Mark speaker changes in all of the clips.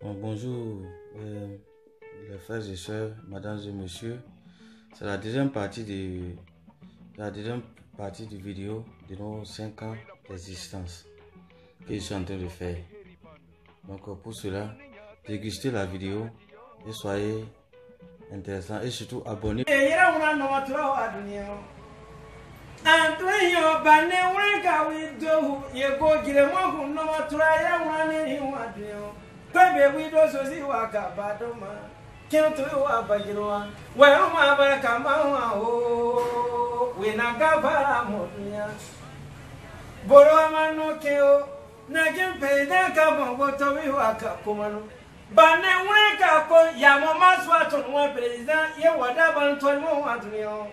Speaker 1: Bon, bonjour les frères et sœurs, mesdames et messieurs. C'est la deuxième partie de vidéo de nos 5 ans d'existence que je suis en train de faire. Donc pour cela, dégustez la vidéo et soyez intéressants et surtout abonnez.
Speaker 2: Baby, we do so see waka badoma. Can't do what by you are. Well, my back, come on. We not got Modia. Boroma no kill. Nagin pay that come on, what to be waka, Kumano. But then wake up, Yamama swat on one president, you whatever 21.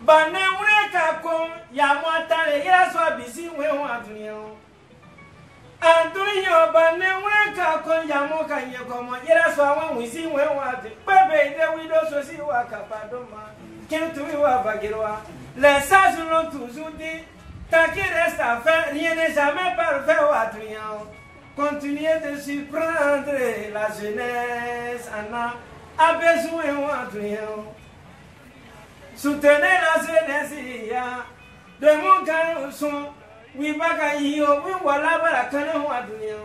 Speaker 2: But then wake up, Yamata, yes, what be seen we want to. Antonio Banewaka Konyamoka Yakomo, Yeraswa, we see where what Baby, then we also see Waka Padoma, came to Wabagiroa, Les Sazulo to Zudi, Taki resta faire, rien n'est jamais parfait à Trian. Continuez de surprendre la jeunesse, Anna, a besoin de Trian. Soutenez la jeunesse, de mon garçon. We baga yo, we wala bara kana wa dunia.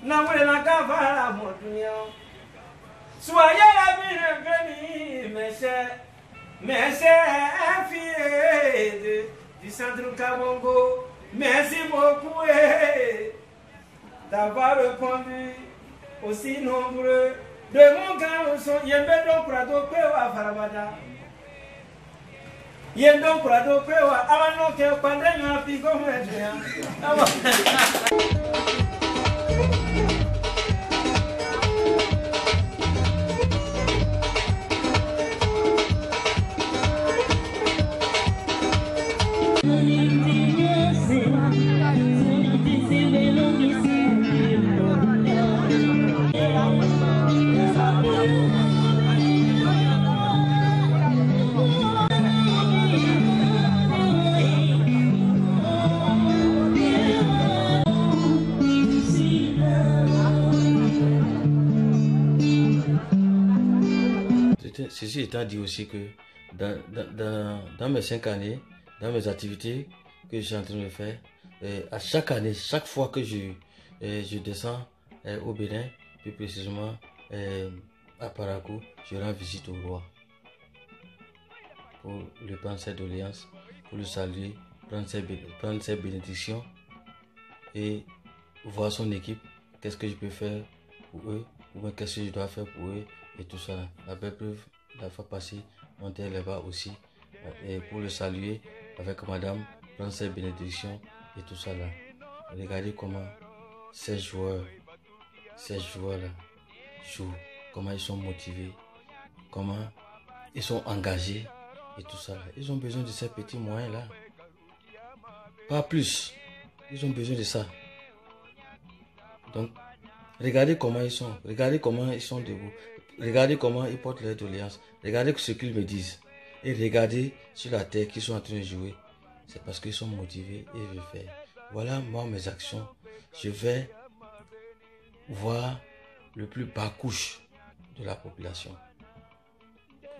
Speaker 2: Na wale na kavara mo dunia. Soyez la bienvenue, mes chers filles du centre Kabongo. Merci beaucoup d'avoir répondu aussi nombreux. De mon garçon, yembe donc prado pewa farabada. Yendo prado pewa amano ke pandenya pigo media.
Speaker 1: Ceci étant dit aussi que dans mes 5 années, dans mes activités que je suis en train de faire, à chaque année, chaque fois que je descends au Bénin, plus précisément à Parakou, je rends visite au roi pour lui prendre ses doléances, pour le saluer, prendre ses bénédictions et voir son équipe, qu'est-ce que je peux faire pour eux, ou bien qu'est-ce que je dois faire pour eux et tout ça. La belle preuve, la fois passée, on était là-bas aussi et pour le saluer avec madame, prendre ses bénédictions et tout ça là. Regardez comment ces joueurs là jouent, comment ils sont motivés, comment ils sont engagés et tout ça là. Ils ont besoin de ces petits moyens là, pas plus, ils ont besoin de ça. Donc regardez comment ils sont, debout, regardez comment ils portent leurs doléances, regardez ce qu'ils me disent et regardez sur la terre qu'ils sont en train de jouer. C'est parce qu'ils sont motivés et je vais faire. Voilà moi mes actions. Je vais voir le plus bas couche de la population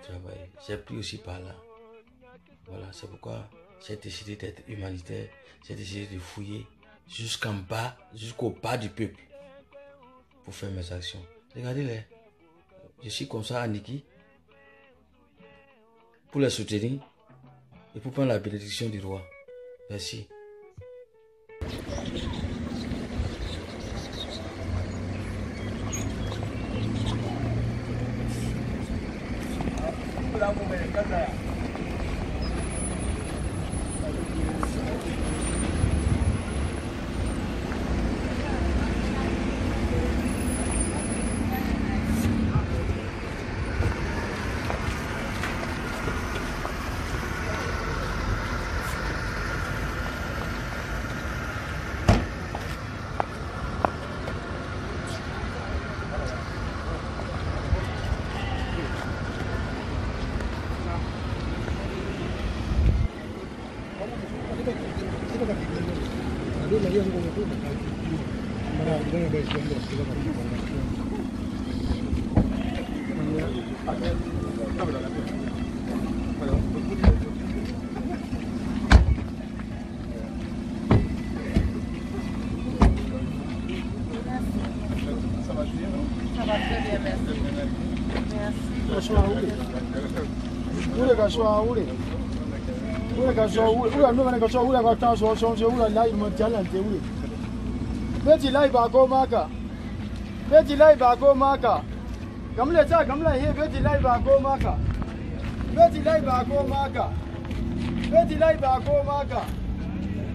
Speaker 1: travailler. J'ai pris aussi par là. Voilà, c'est pourquoi j'ai décidé d'être humanitaire. J'ai décidé de fouiller jusqu'en bas, jusqu'au bas du peuple pour faire mes actions. Regardez-les. Je suis comme ça à Niki pour les soutenir et pour prendre la bénédiction du roi. Merci.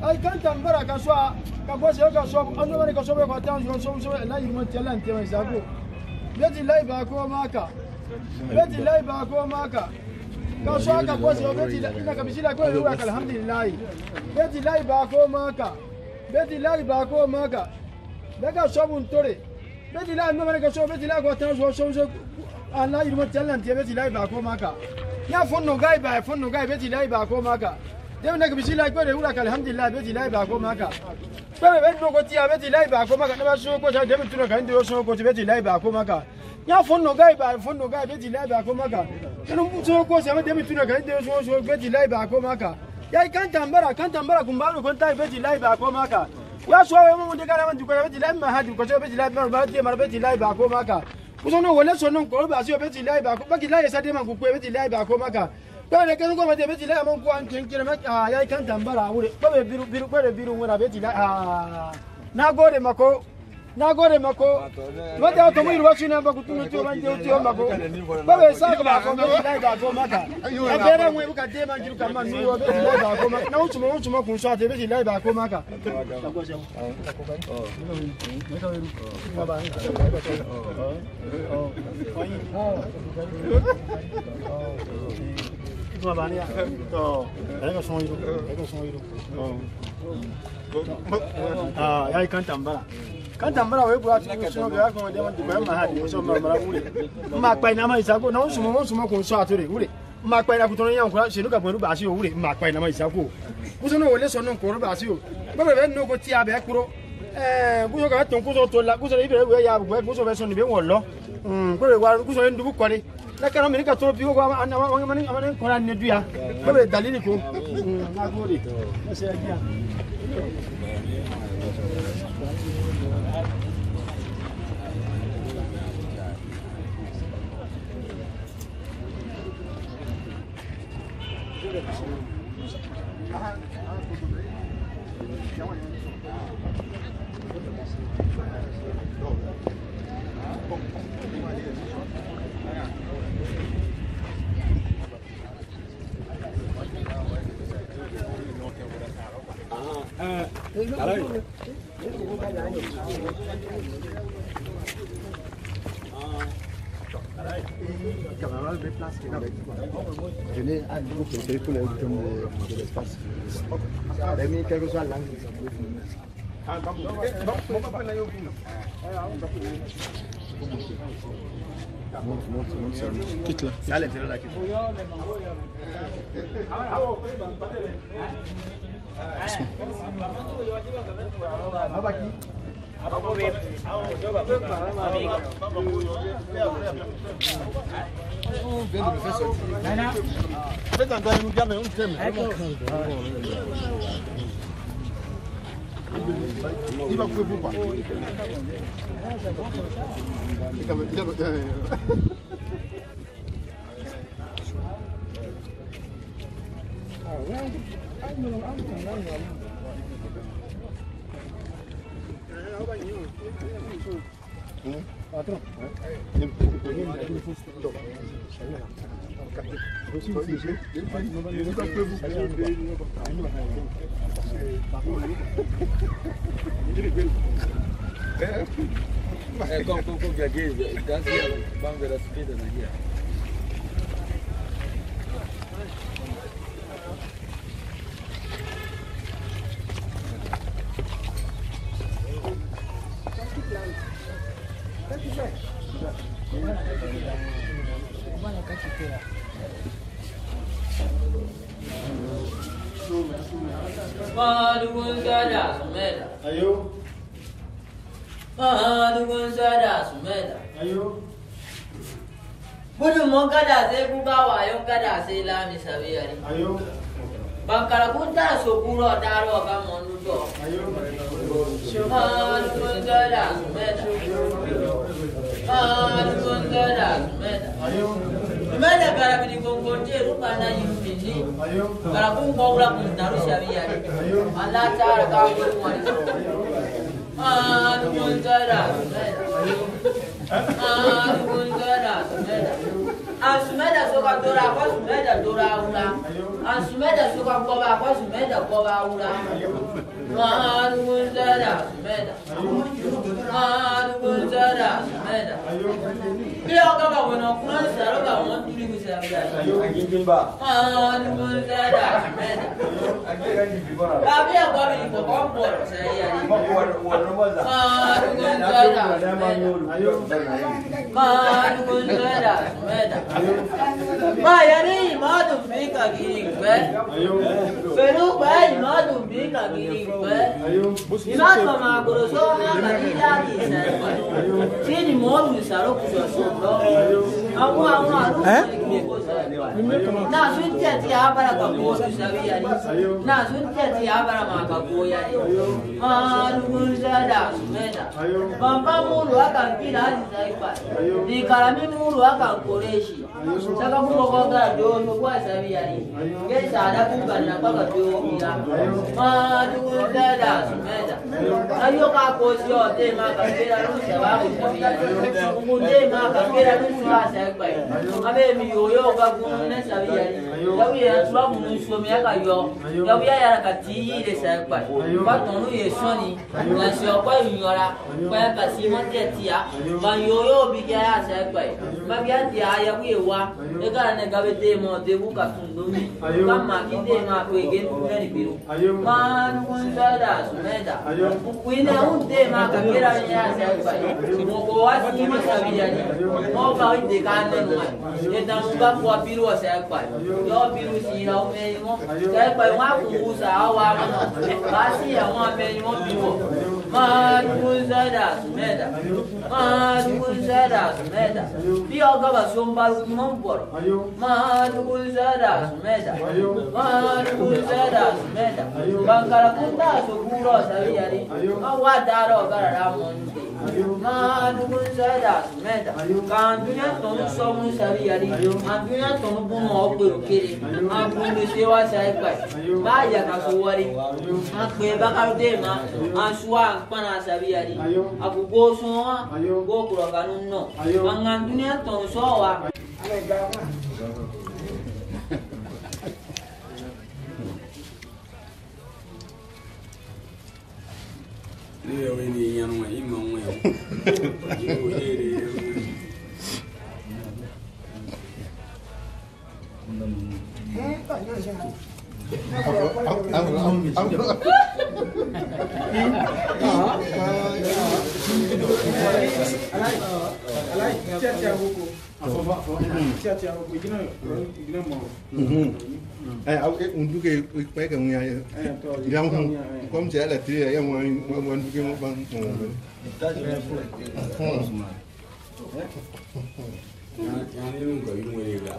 Speaker 3: I can't tambara kaswa kabose kaswa ando bane kaswa kwa tanzo so na yimo talent ya zago beti live ako maka beti live ako maka kaswa kabose beti ina kabishila kwa leo alhamdulillah beti live ako maka beti live ako maka daga sobu ntore beti live ando bane kaswa beti live kwa tanzo so na yimo talent ya beti live ako maka ya fonno gai ba fonno gai beti live ako maka Dem na kabishila kwa leo alhamdulillah beti live ako maka Bebe ben no kotia beti live ako maka na so ko dem tuno ka ndio so ko beti live ako maka ya fonno gai beti live ako maka no so ko se dem tuno ka ndio so beti live ako maka ya kantambara kumbalo konta beti live ako maka ya so we mo ndikana mandu ko beti live ma hadi ko beti live ma beti live ako maka usono wala so no ko ba so beti live ako baki live sa dem ku beti live ako maka Bale kan ko mate beti la mon ko an kenkire ma ya kan tambara wure babe biru wona beti la na gode mako mate auto mu irwa sina ba kutuno to ban je to mako babe sa ba ko beti la ga ko maka abere mu ka de man jiru kama nu beti la ga ko maka na uchumo kun so ate beti la ga ko maka Mabania to ega sonho ya kantambara we bua tuno ga ko de man duba ma hadi so mara ure ma pa ina ma isako na sumo ko so atore ure ma pa ina kutono yan ko se no ka boru ba si ure ma pa ina ma isako kuso no wole so no ko ru ba si o bebe be no ko ti abe kuro kuso ka ton kuso to la kuso ibe we ya bu kuso be so ni be won lo ko re wa kuso ndubu ko ni na kana mi ka to bi ko amani ko na ne duya bebe dalili ko na gode se agia
Speaker 4: Je l'ai à groupe c'est pour les items de l'espace. Mais quelle que soit la langue, ça peut filmer. Monte. Quitte là. À l'intérieur là, quitte. Il va couper pour pas. Patron.
Speaker 5: Ayo. Dukun sada sumeda.
Speaker 3: Ayo.
Speaker 5: Budu mo kada se buka wa yo kada se la mi sabiyari.
Speaker 3: Ayo.
Speaker 5: Bangkala kunta so puro daro ka monu do.
Speaker 3: Ayo.
Speaker 5: Dukun sada sumeda. Dukun sada sumeda.
Speaker 3: Ayo.
Speaker 5: Sumeda kara bidi kongonje rupa na yimini.
Speaker 3: Ayo.
Speaker 5: Kara kun kawla kun daru sabiyari.
Speaker 3: Ayo.
Speaker 5: Allah taala ka ko wani. Dukun sada sumeda. Dukun sada sumeda. Asumeda soka dora kwa sumeda dora ula. Asumeda soka koba kwa sumeda koba ula. Dukun sada sumeda. Dukun sada sumeda. Iyo kaka wena kuna saro ka won tuli kusabia. Dukun sada sumeda. Kabia kwa bi ko kompo saya. Dukun sada sumeda. Dukun sada sumeda. Mayani madu bika girikbe. Peru bay madu bika girikbe. Inato magoroso na kadila kisa. Sini modu saro kusoso. Awu aru. Na sunte ti abara ka bosu sabia ni. Na sunte ti abara ma ka boya ni. Dukun sada sumeda. Bamba mulu akampira azaipa. Ni karami mulu akankoreshi. Saka kumokoga dono kwa sabia ni. Gesa ada kubana paka dono. Dukun sada sumeda. Ayo ka kosio te ma ka pera no sababu sabia. Munde ma ka pera no asaipa. Abe mi yoyo ka kunne sabia ni. Yawi ya twa munuso mi aka yo. Yawi ya ka ti ile saipa. Ba tonu yesoni. Na sio kwa yora. Kwa ka simo tetia. Ba yoyo bi ya saipa. Ma bia ti aya wi wa. Ega ne gabe te mo de bu ka tundumi. Kama kide ma ko ege tunani biru. Man kun sada sumeda. Kuina unte ma ka pera ya saipa. Mo ko wasi mi sabia ni. Mo ka inde ka ne no. Eta muka kwa biru saipa. Yo biru si na o me mo. Saipa wa ku usa awa ma. Basi ya mo me mo biru. Man kun sada sumeda. Man kun sada sumeda. Bio ga ba sombaru momboro. Dukun sada sumeda. Dukun sada sumeda. Bangkala kunta sukuro sabiyari. Awadaro garara monte. Dukun sada sumeda. Kandunya tonu somu sabiyari. Kandunya tonu bunu okuru kiri. Akunu sewa saipai. Baya kasuwari. Akwe bakal dema. Aswa pana sabiyari. Aku gosoa. Gokuro kanunno. Kandunya tonu sowa.
Speaker 6: Leo ini yang mana imam yang
Speaker 4: untuk ke baik yang kom saya lah dia yang untuk ke bang
Speaker 6: yang ini enggak ilmu ini lah.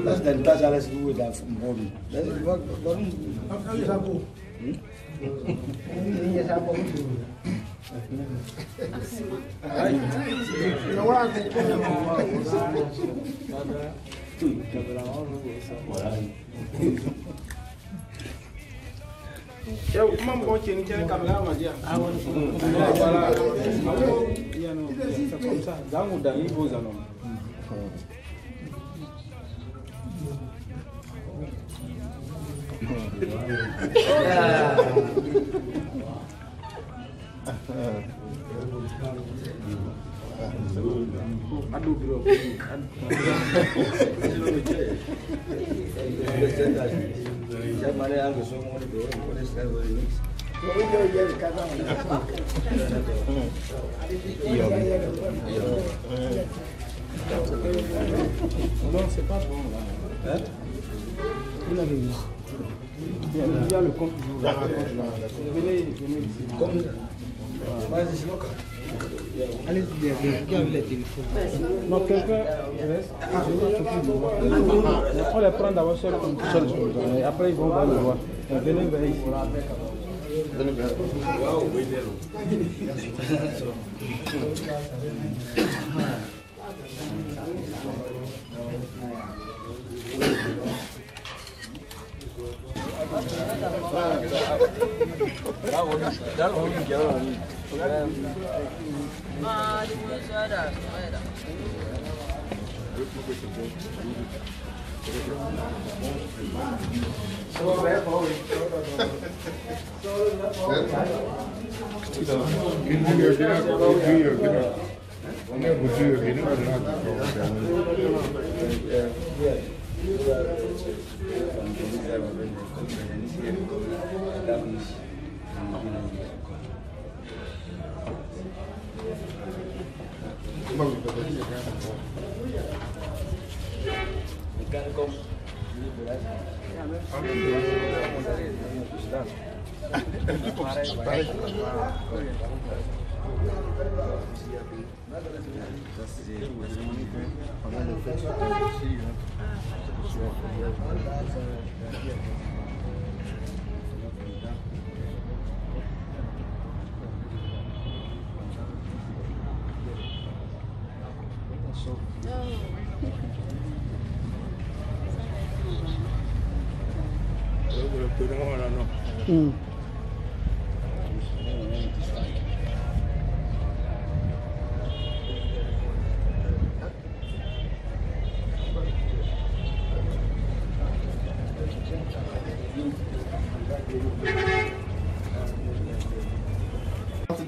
Speaker 4: Das dan das alles gut da vom Boden. Das warum?
Speaker 3: Alles abu.
Speaker 4: Ini siapa?
Speaker 3: Eu mam ko cheni cheni kabla ma dia. Awon. Voilà. Ya no. C'est comme ça. Dangu da ni boza no. Aduh bro.
Speaker 4: Saya mana yang besok mau diorong, boleh sekali boleh.
Speaker 3: Non, c'est pas bon là. Hein? Vous l'avez vu. Il y a le compte qui vous raconte là. Venez ici. Allez-y, qui a vu les téléphones? Non, quelqu'un reste. On les prend d'abord seul comme seul. Et après, ils vont voir le voir. Venez vers ici. Venez vers ici.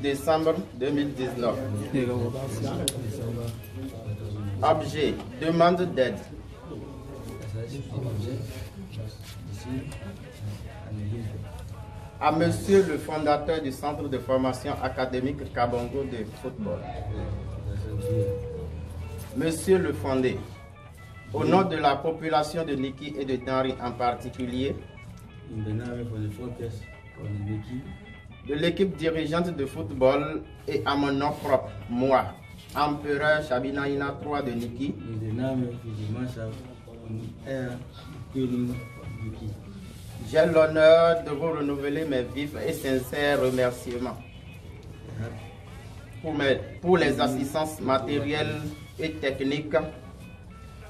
Speaker 7: Décembre 2019. Objet, demande d'aide. À monsieur le fondateur du centre de formation académique Kabongo de football. Monsieur le fondé, au nom de la population de Niki et de Danri en particulier, de l'équipe dirigeante de football et à mon nom propre, moi, empereur Shabinaïna III de Niki, j'ai l'honneur de vous renouveler mes vifs et sincères remerciements pour les assistances matérielles et techniques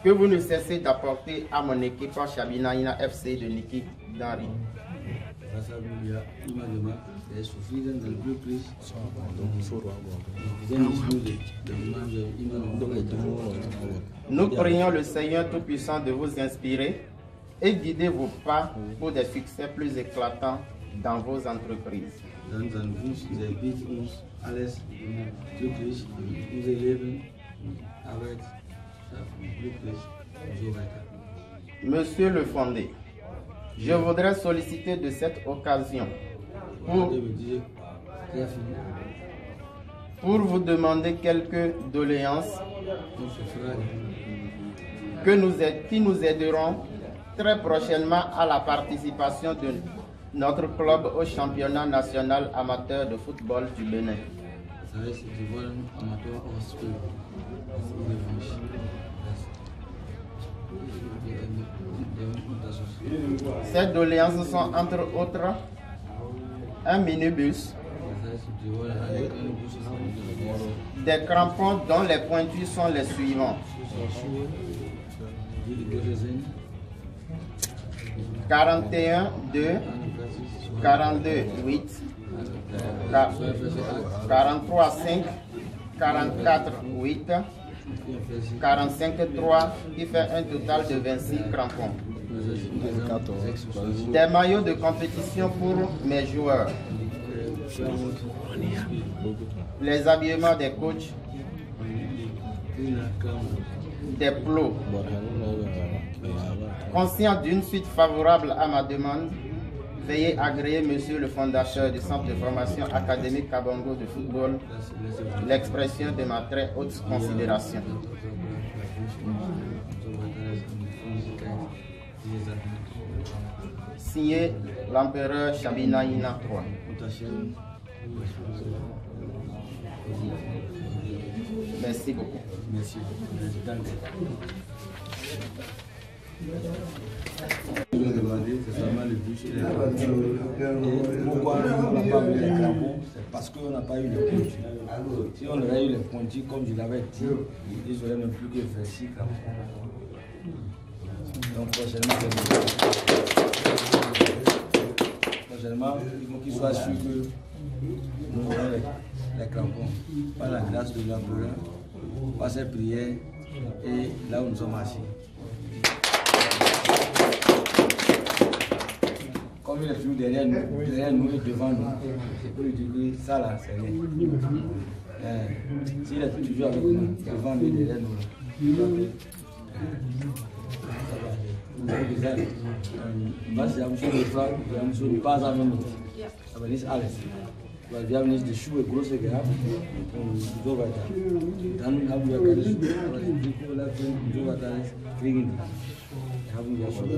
Speaker 7: que vous ne cessez d'apporter à mon équipe Shabinaïna FC de Niki Danri. Nous prions le Seigneur Tout-Puissant de vous inspirer et guider vos pas pour des succès plus éclatants dans vos entreprises. Monsieur le fondé, je voudrais solliciter de cette occasion pour vous demander quelques doléances qui nous aideront très prochainement à la participation de notre club au championnat national amateur de football du Bénin. Ces doléances sont entre autres un minibus, des crampons dont les pointus sont les suivants: 41 2 42 8 43 5 44 8 45 3 qui fait un total de 26 crampons. Des maillots de compétition pour mes joueurs. Les habillements des coachs. Des plots. Conscient d'une suite favorable à ma demande, Veuillez agréer, monsieur le fondateur du centre de formation académique Kabongo de football, l'expression de ma très haute considération. Signé l'empereur Shabinaïna III. Merci beaucoup.
Speaker 6: Merci. Je vais demander, c'est seulement le bus et les crampons. Pourquoi on n'a pas mis les crampons? C'est parce qu'on n'a pas eu les pointus. Si on aurait eu les pointus, comme je l'avais dit, ils auraient même plus que 26 crampons. Donc prochainement, il faut qu'il soit sûr que nous aurons les crampons. Par la grâce de l'empereur, par ses prières et là où nous sommes assis. Comme il est toujours derrière nous et devant nous, c'est pour lui dire que ça là, c'est rien. S'il est toujours avec nous, devant nous et derrière nous, mas ja muso gefragt, wir haben so ein paar Sachen mit, aber nicht alles. Weil wir haben nicht die Schuhe große gehabt und so weiter. Dann haben wir keine Schuhe, aber die Trikot und so weiter kriegen die. Haben wir schon.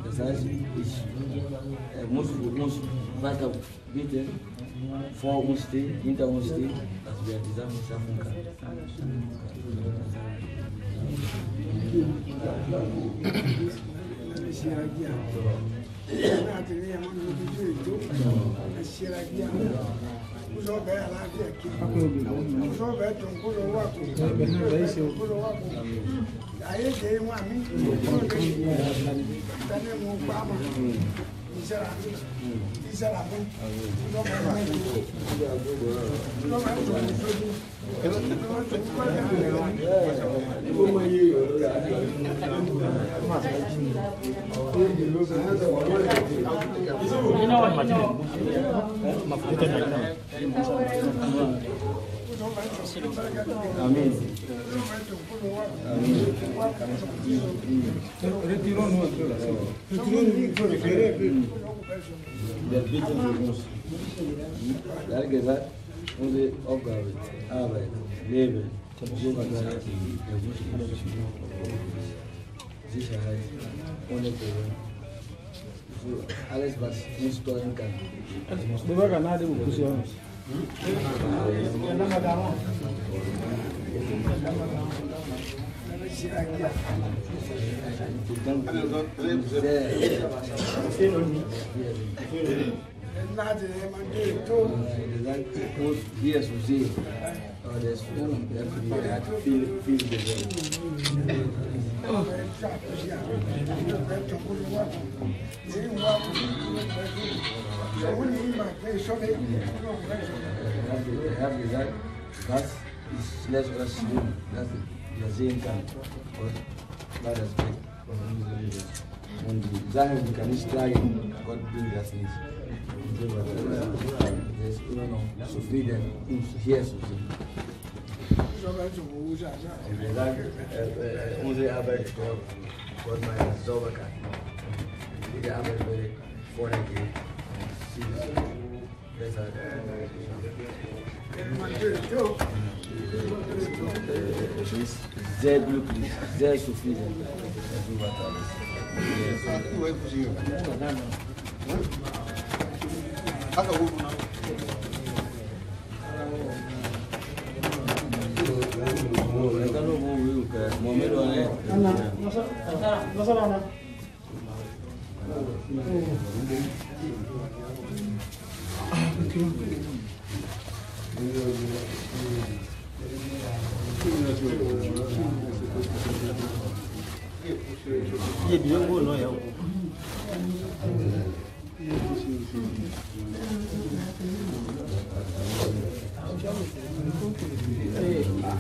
Speaker 6: Das heißt, ich muss für uns weiter bitten, vor uns stehen, hinter uns stehen, dass wir zusammen schaffen können. Amen. Retirons-nous un peu là. Retirons-nous pour éclairer un peu. Der hat gesagt, unsere Aufgabe, Arbeit, Leben, Sicherheit, ohne Probleme. Alles, was uns steuern kann. Hier zu sehen, aber das viel Er hat gesagt, was ist schlecht, was schlimm, dass wir sehen kann. Und war das Weg von unserem Leben. Und die Sachen, die kann ich tragen, Gott will das nicht. Er ist immer noch zufrieden, uns hier zu sehen. Wir sagen, unsere Arbeit ist Gott meine Sauberkeit. Die Arbeit will vorne gehen. Deshalb. Ich bin sehr glücklich, sehr zufrieden.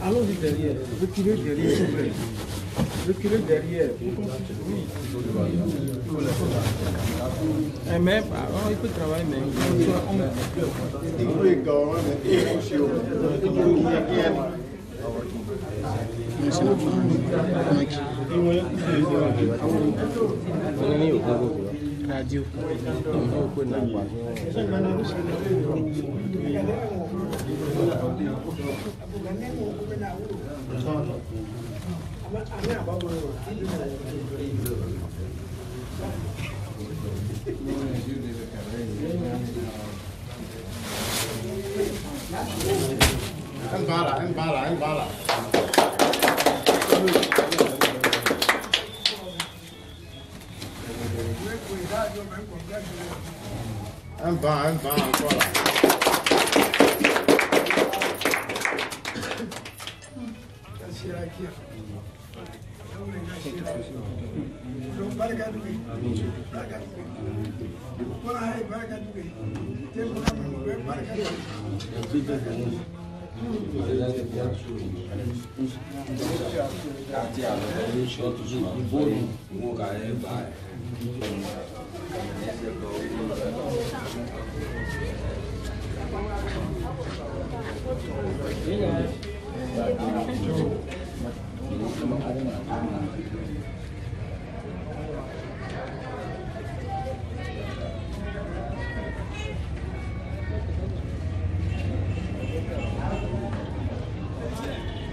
Speaker 3: Allons-y derrière, reculez derrière, s'il vous plaît. Reculez derrière. Mais il peut travailler, mais
Speaker 4: Radio.
Speaker 7: Un bala. Un banc, encore là.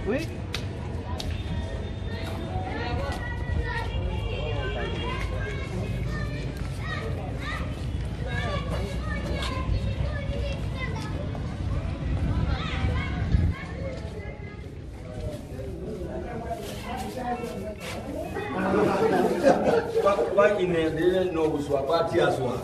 Speaker 3: Oui.
Speaker 6: Pas qu'il ne nous soit pas tiré à soi.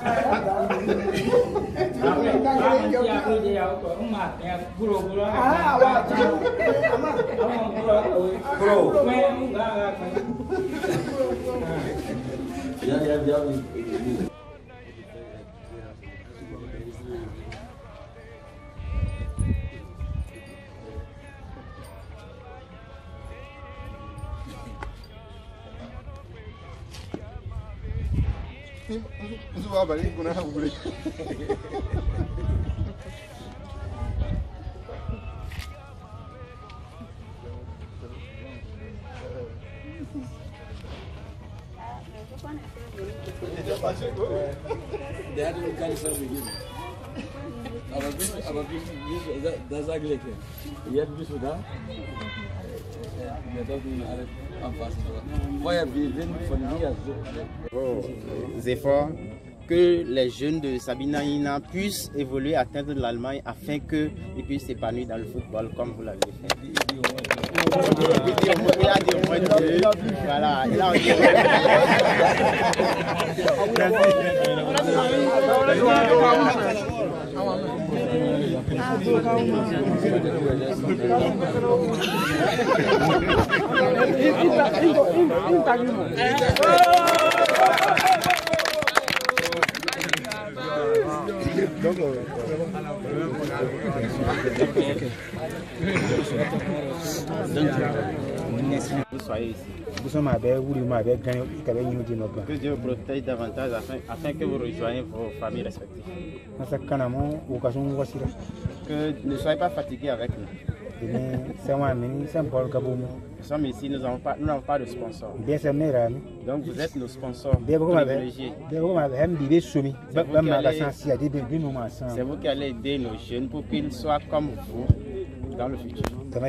Speaker 7: Vos efforts que les jeunes de Sabina Ina puissent évoluer, atteindre l'Allemagne afin qu'ils puissent s'épanouir dans le football comme vous l'avez fait. Il a dit au moins deux. Voilà, il a dit vous soyez ici. Que Dieu vous protège davantage afin que vous rejoigniez vos familles respectives. Que ne soyez pas fatigués avec nous. Nous sommes ici, nous n'avons pas de sponsors. Donc vous êtes nos sponsors privilégiés. C'est vous qui allez aider nos jeunes pour qu'ils soient comme vous dans le futur. Donc,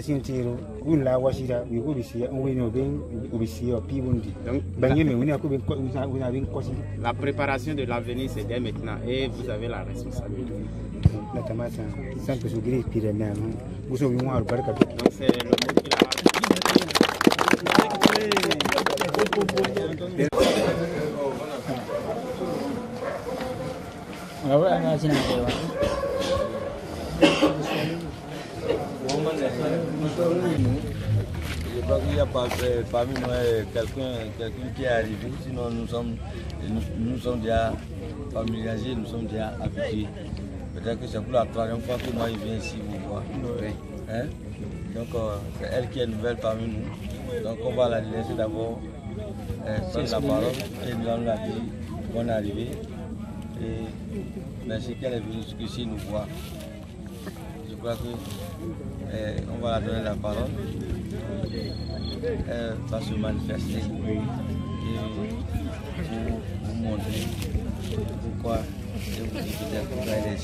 Speaker 7: la préparation de l'avenir, c'est dès maintenant et vous avez la responsabilité. Donc, c'est le mot qu'il a.
Speaker 6: Je crois qu'il n'y a pas parmi nous quelqu'un qui est arrivé, sinon nous sommes déjà familiarisés, nous sommes déjà habitués. Peut-être que c'est pour la troisième fois que moi je viens ici vous voir. Hein? Donc c'est elle qui est nouvelle parmi nous. Donc on va la laisser d'abord prendre la parole et nous allons la dire bonne arrivée. Et merci qu'elle est venue jusqu'ici nous voir. Je crois que on va la donner la parole. Elle va se manifester et vous montrer Pourquoi je vous dis peut-être que elle est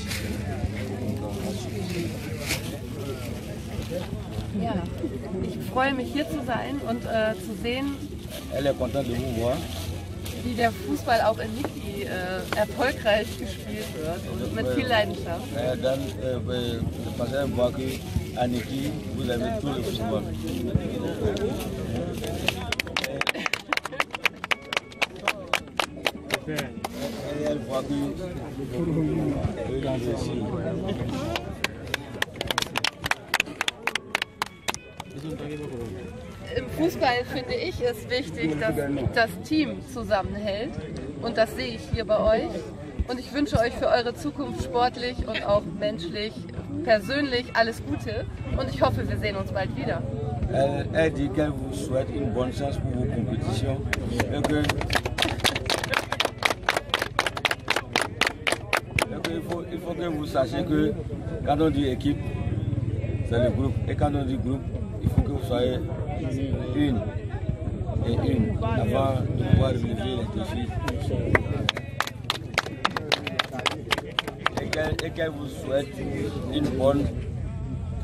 Speaker 8: Ja, ich freue mich hier zu sein und zu sehen,
Speaker 6: elle est contente de vous voir.
Speaker 8: Wie der Fußball auch in Niki erfolgreich gespielt wird und mit viel Leidenschaft.
Speaker 6: Dann passez à voir qu'à Niki, vous avez tout le football. Elle voit que dans le ciel.
Speaker 8: Im Fußball finde ich es wichtig, dass das Team zusammenhält und das sehe ich hier bei euch. Und ich wünsche euch für eure Zukunft sportlich und auch menschlich, persönlich alles Gute und ich hoffe, wir sehen uns bald wieder.
Speaker 6: Elle dit qu'elle vous souhaite une bonne chance pour vos compétitions et que il faut que vous sachiez que quand on dit équipe, c'est le groupe. Et quand on dit groupe, il faut que vous soyez une et une avant de pouvoir relever les défis. Et qu'elle vous souhaite une bonne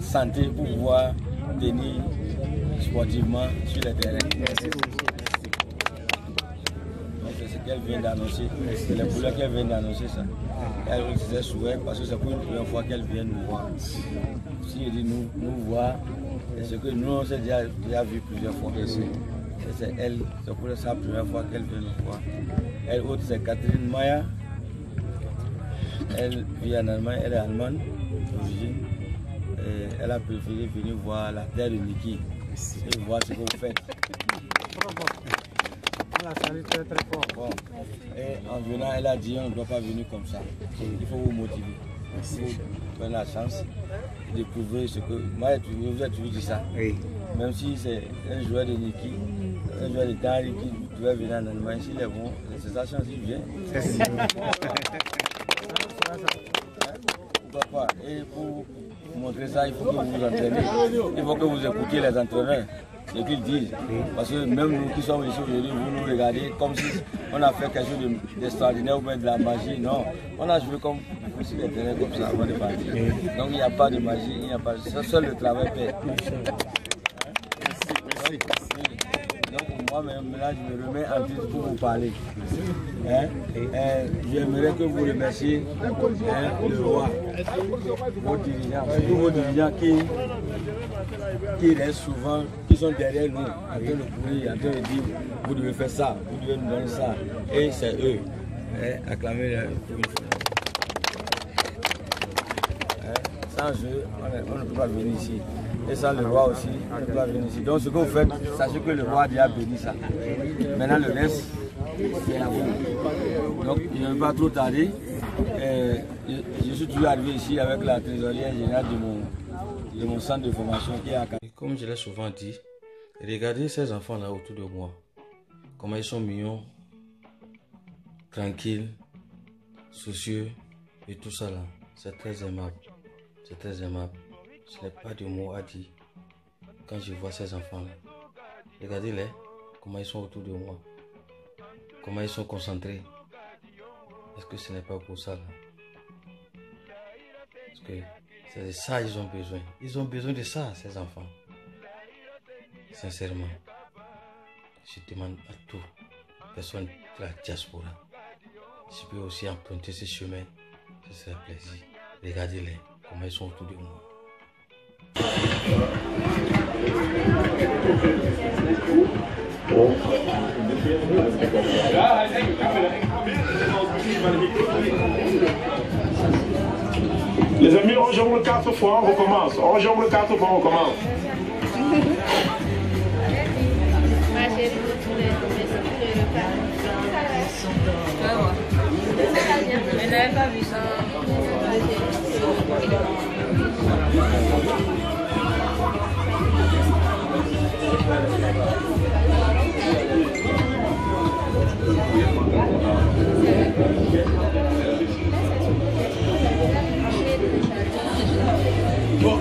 Speaker 6: santé pour pouvoir tenir sportivement sur le terrain. C'est ce qu'elle vient d'annoncer. C'est les couleurs qu'elle vient d'annoncer ça. Elle aussi ses souhaits parce que c'est pour une première fois qu'elle vient nous voir. Si elle dit nous voir, c'est ce que nous on s'est déjà vu plusieurs fois. C'est elle, c'est pour sa première fois qu'elle vient nous voir. Elle autre c'est Catherine Maya. Elle vit en Allemagne, elle est allemande d'origine. Elle a préféré venir voir la terre de Niki et voir ce que vous faites. Bon. Et en venant, elle a dit on ne doit pas venir comme ça. Il faut vous motiver. Il faut prendre la chance de découvrir ce que. Moi, je vous ai toujours dit ça. Oui. Même si c'est un joueur de Niki, un joueur de Tari qui devait venir en Allemagne, s'il est bon, c'est sa chance, il vient. Pourquoi pas? Et pour montrer ça, il faut que vous vous entraînez. Il faut que vous écoutiez les entraîneurs, ce qu'ils disent. Parce que même nous qui sommes ici aujourd'hui, vous nous regardez comme si on a fait quelque chose d'extraordinaire ou même de la magie. Non, on a joué comme sur les terrains comme ça avant de partir. Donc il n'y a pas de magie, il n'y a pas de... Seul le travail paie. Donc moi-même, là, je me remets en titre pour vous parler. J'aimerais que vous remerciez le roi, vos dirigeants, tous vos dirigeants qui restent souvent, qui sont derrière nous, en train de courir, en train de dire, vous devez faire ça, vous devez nous donner ça. Et c'est eux. Acclamez pour une fois. Sans eux, on ne peut pas venir ici. Et sans le roi aussi, on ne peut pas venir ici. Donc ce que vous faites, sachez que le roi a déjà béni ça. Maintenant le reste, c'est à vous. Donc il ne va pas trop tarder. Je suis toujours arrivé ici avec la trésorière générale de mon centre de formation qui est à Cameroun.
Speaker 1: Comme je l'ai souvent dit, regardez ces enfants là autour de moi. Comment ils sont mignons, tranquilles, soucieux et tout ça là. C'est très aimable. C'est très aimable. Je n'ai pas de mots à dire quand je vois ces enfants-là. Regardez-les, comment ils sont autour de moi. Comment ils sont concentrés. Est-ce que ce n'est pas pour ça là? Parce que c'est de ça qu'ils ont besoin. Ils ont besoin de ça, ces enfants. Sincèrement, je demande à toute personne de la diaspora. Si je peux aussi emprunter ce chemin, ce serait un plaisir. Regardez-les, comment ils sont autour de moi.
Speaker 9: Les amis, on jongle 4 fois, on recommence. On jongle 4 fois, on recommence.
Speaker 8: Je n'avais pas vu ça.
Speaker 9: Bon,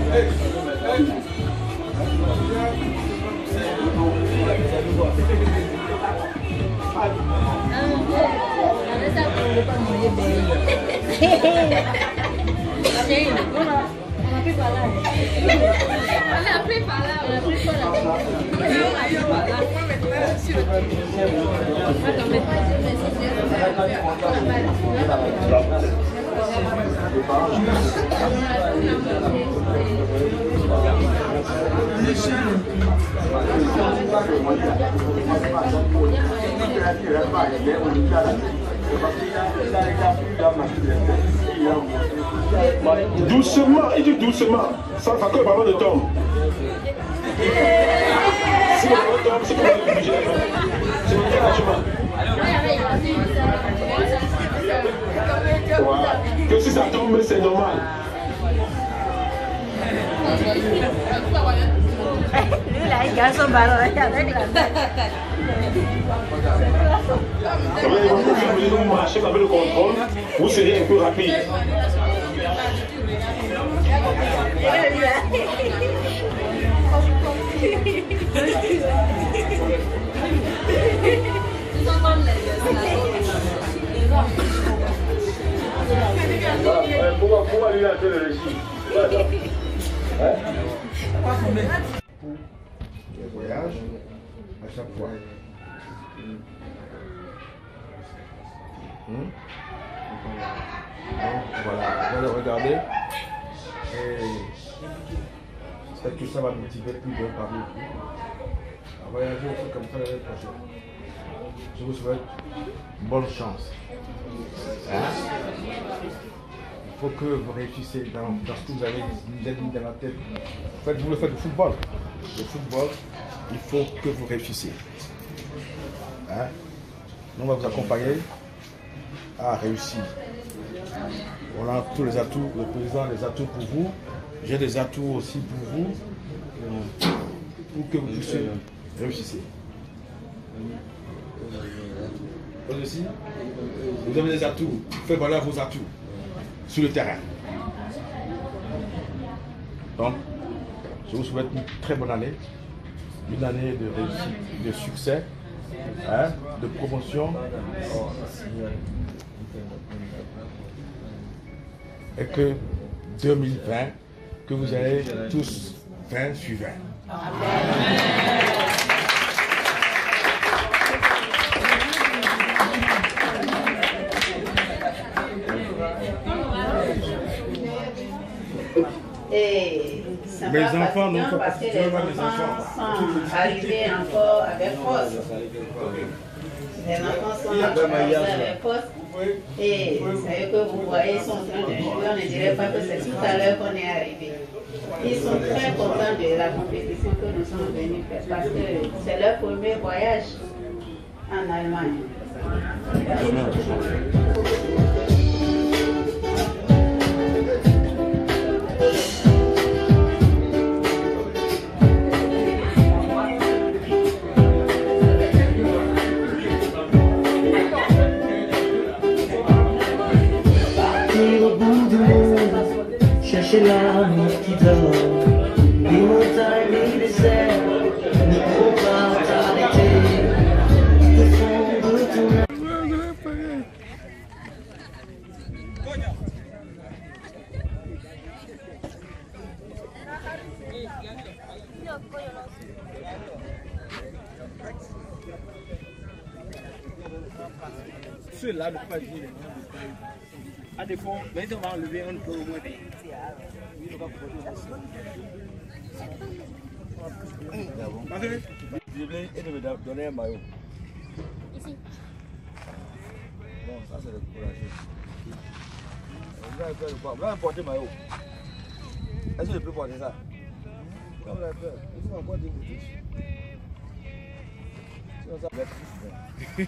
Speaker 9: Doucement, il dit doucement. Ça fait pas mal de temps. Si le temps tombe, c'est pas le budget. C'est le déclenchement. Voilà. Que si ça tombe, c'est normal.
Speaker 5: Lui là, il garde son ballon avec la
Speaker 9: Vous marchez avec le contrôle, vous serez un peu rapide. Pourquoi lui a fait le régime?
Speaker 4: Les voyages, à chaque fois. Donc, voilà, vous allez regarder. Et peut-être que ça va motiver plus d'un parmi vous à voyager aussi comme ça l'année prochaine. Je vous souhaite bonne chance. Il faut que vous réussissiez dans ce que vous avez mis dans la tête. En fait, vous le faites du football. Le football, il faut que vous réussissiez. Nous, on va vous accompagner à réussir. On a tous les atouts, le président a des atouts pour vous. J'ai des atouts aussi pour vous, pour que vous puissiez réussir. Vous aussi, vous avez des atouts, faites valoir vos atouts sur le terrain. Donc, je vous souhaite une très bonne année, une année de réussite, de succès, de promotion. Et que 2020, que vous ayez tous 20 sur 20.
Speaker 10: Mes enfants n'ont pas parce que les enfants sont arrivés encore avec force. Les enfants sont arrivés avec force. Et vous savez que vous voyez, ils sont en train de jouer, on ne dirait pas que c'est tout à l'heure qu'on est arrivé. Ils sont très contents de la compétition que nous sommes venus faire parce que c'est leur premier voyage en Allemagne.
Speaker 11: Chercher l'amour qui dort, les montagnes, les déserts, ne faut pas t'arrêter. Le fond de ton âme.
Speaker 3: Ceux-là ne peuvent pas dire les noms. À défaut, mais on va enlever, on peut au moins payer.
Speaker 6: Je voulais me donner un maillot. Ici. Bon, ça c'est le courageux. Vous allez faire quoi? Vous allez porter le maillot. Est-ce que je peux porter ça? Vous allez faire. Il faut encore des boutiques. Sinon ça va être plus.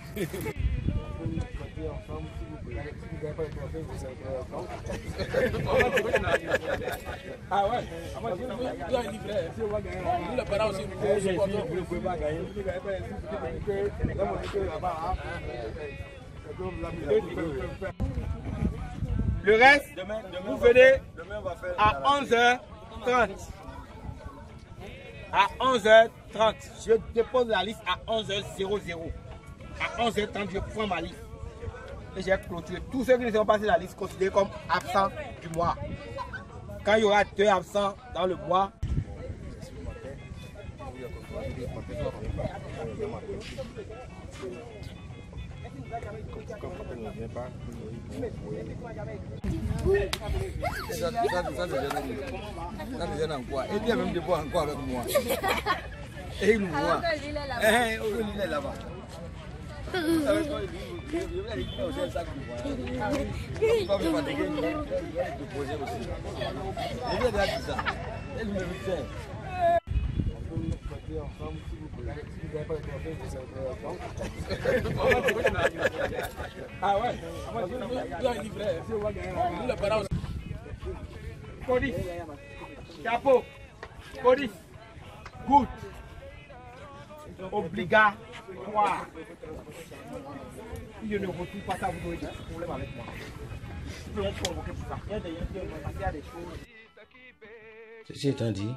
Speaker 3: Ah ouais, vous avez livré. Si on va gagner, nous les parents aussi, vous ne pouvez pas gagner. Le reste, vous venez à 11h30. À 11h30, je dépose la liste à 11h00. À 11h30, je prends ma liste.
Speaker 2: et j'ai clôturé. Tous ceux qui ne sont pas sur la liste considérés comme absents du mois. Quand il y aura 2 absents dans le mois,
Speaker 6: et puis même de boire encore avec moi. Et il nous voit. Il est là-bas.
Speaker 2: ah ouais. Police, chapeau, police, good, obligatoire. Si je ne retrouve pas ça, vous aurez des problèmes avec moi. Je peux être convoqué pour ça. Il y a des choses.
Speaker 1: Ceci étant dit,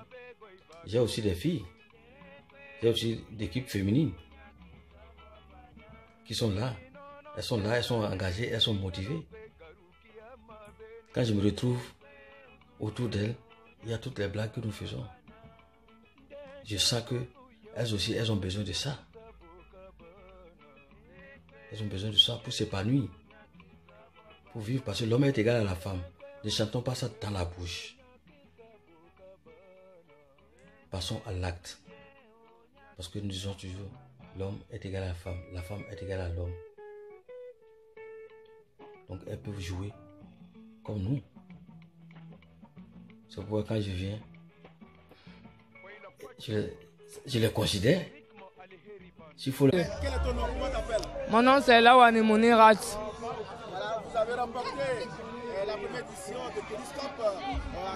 Speaker 1: j'ai aussi des filles, j'ai aussi des équipes féminines qui sont là. Elles sont là, elles sont engagées, elles sont motivées. Quand je me retrouve autour d'elles, il y a toutes les blagues que nous faisons. Je sens que elles aussi, elles ont besoin de ça. Elles ont besoin de ça pour s'épanouir, pour vivre, parce que l'homme est égal à la femme. Ne chantons pas ça dans la bouche. Passons à l'acte. Parce que nous disons toujours, l'homme est égal à la femme est égale à l'homme. Donc elles peuvent jouer comme nous. C'est pourquoi quand je viens, je les considère. S'il faut...
Speaker 3: Quel est ton nom? Comment t'appelles?
Speaker 12: Mon nom c'est Lawani Mounirat.
Speaker 3: Voilà, vous avez remporté la première édition de Périscope à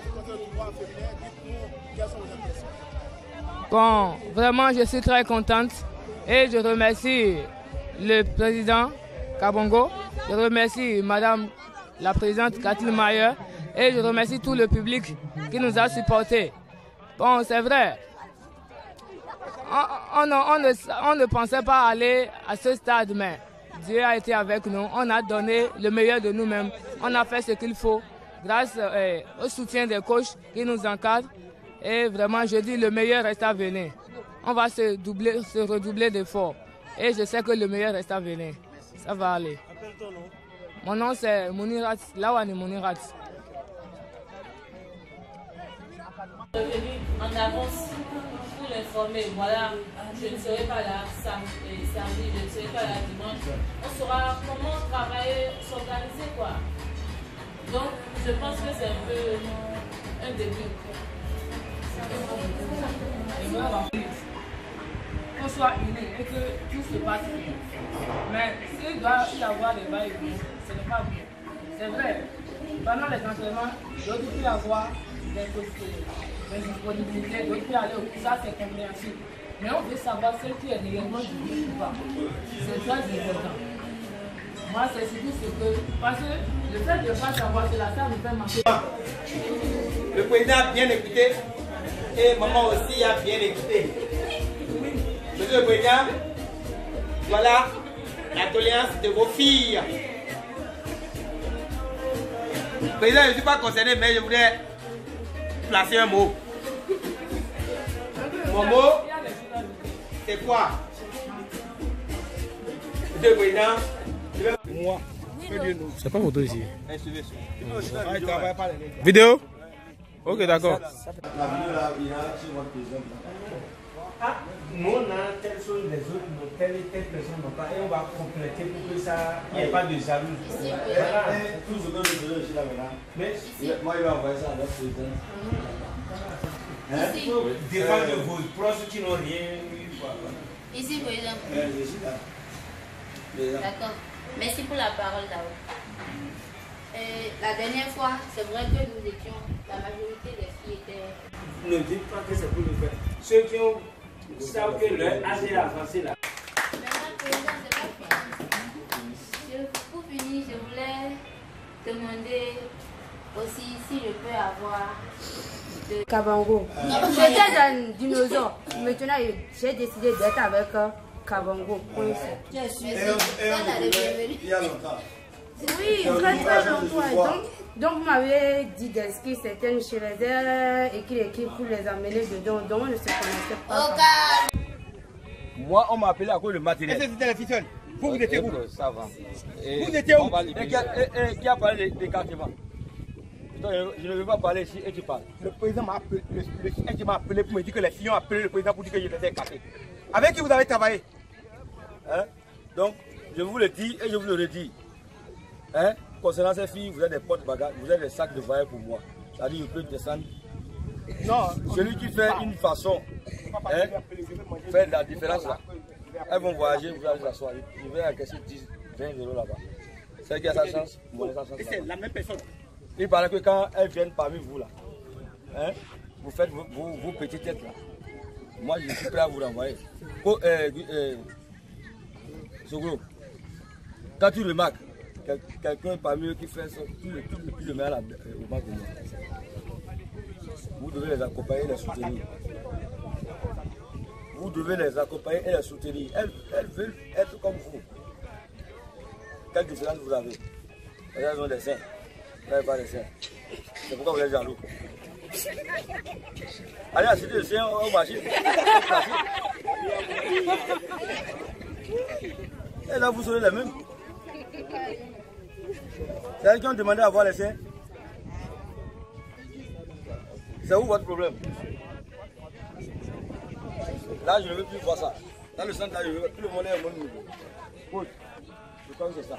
Speaker 3: ce côté du droit féminin. Dites-nous quelles sont vos impressions.
Speaker 12: Bon, vraiment je suis très contente et je remercie le président Kabongo, je remercie madame la présidente Catherine Mayer et je remercie tout le public qui nous a supportés. Bon, c'est vrai, on ne pensait pas aller à ce stade, mais Dieu a été avec nous, on a donné le meilleur de nous-mêmes, on a fait ce qu'il faut grâce au soutien des coachs qui nous encadrent. Et vraiment, je dis, le meilleur reste à venir. On va se redoubler d'efforts. Et je sais que le meilleur reste à venir. Ça va aller. Mon nom, c'est Mounirat, Lawani Mounirat.
Speaker 5: En avance pour l'informer, voilà, je ne serai pas là samedi, je ne serai pas là dimanche. On saura comment travailler, s'organiser, quoi. Donc, je pense que c'est un peu un début.
Speaker 12: Qu'on soit unis et que tout se passe bien. Mais s'il doit y avoir des va-et-vient, ce n'est pas bien. C'est vrai, pendant les entraînements, d'autres peuvent avoir des disponibilités, d'autres peuvent aller au coup, ça c'est compréhensible. Mais on veut savoir ce qui est réellement du bien ou pas. C'est très important. Moi, c'est surtout ce que. Parce que le fait de ne pas savoir, c'est la ça me fait marcher.
Speaker 2: Le président a bien écouté. Et maman aussi a bien écouté. Monsieur le Président, voilà la tolérance de vos filles. Président, je ne suis pas concerné, mais je voudrais placer un mot. Mon mot, c'est quoi? Monsieur le Président, moi,
Speaker 13: c'est pas photo ici. Vidéo? Ok, d'accord.
Speaker 4: La vidéo là, il y a sur votre président.
Speaker 2: Ah, nous on a telle chose, les autres, telle et telle personne n'ont pas, et on va compléter pour que ça, il n'y ait pas de jaloux.
Speaker 4: Tout ce que nous faisons ici là maintenant. Mais moi, il va envoyer ça à notre président.
Speaker 2: Défendre vos proches qui n'ont rien eu.
Speaker 10: Ici, président.
Speaker 4: Ici là.
Speaker 10: D'accord. Merci pour la parole d'abord. La dernière fois, c'est vrai que nous étions, la majorité des filles étaient...
Speaker 2: Ne dites pas que c'est pour le faire. Ceux qui ont savent que leur âge est avancé là.
Speaker 10: Maintenant, président, c'est pas fini. Pour finir, je voulais demander aussi si je peux avoir de
Speaker 14: Kabango. J'étais dans dinosaure. Maintenant, j'ai décidé d'être avec Kabango.
Speaker 4: Il y a longtemps.
Speaker 14: Oui, très longtemps. Donc vous m'avez dit d'inscrire certaines chez les équipes pour les amener dedans, dont on ne se connaissait pas.
Speaker 6: Moi, on m'a appelé à cause de matériel.
Speaker 15: Est-ce que c'était la ficelle? Vous étiez où?
Speaker 6: Ça va.
Speaker 15: Vous étiez où?
Speaker 6: Qui a parlé des quartiers? Je ne veux pas parler ici et tu parles.
Speaker 15: Le président m'a appelé, m'a appelé pour me dire que les filles ont appelé le président pour dire que je les ai écartés. Avec qui vous avez travaillé?
Speaker 6: Hein? Donc, je vous le dis et je vous le redis. Hein? Concernant ces filles, vous êtes des porte-bagages, vous êtes des sacs de voyage pour moi. C'est-à-dire, je peux descendre. Non, celui qui fait une façon, hein, fait la différence là. Elles vont voyager, vous allez s'asseoir. Je vais encaisser 10, 20 € là-bas. C'est qui a sa chance, moi j'ai sa chance.
Speaker 15: C'est la même personne.
Speaker 6: Il paraît que quand elles viennent parmi vous là, hein, vous faites vos petites têtes là. Moi je suis prêt à vous renvoyer. Soglo, quand tu remarques quelqu'un parmi eux qui fait ça, tu le mets au bas de moi. Vous devez les accompagner et les soutenir. Vous devez les accompagner et les soutenir. Elles veulent être comme vous. Quelle différence vous avez? Elles ont des seins. Vous n'avez pas des seins. C'est pourquoi vous êtes jaloux. Allez acheter des seins au marché. Et là, vous serez les mêmes. C'est elles qui ont demandé à voir les seins. C'est où votre problème? Là, je ne veux plus voir ça. Dans le centre, là, je veux tout le monde est au même niveau. Oui, je crois que c'est ça.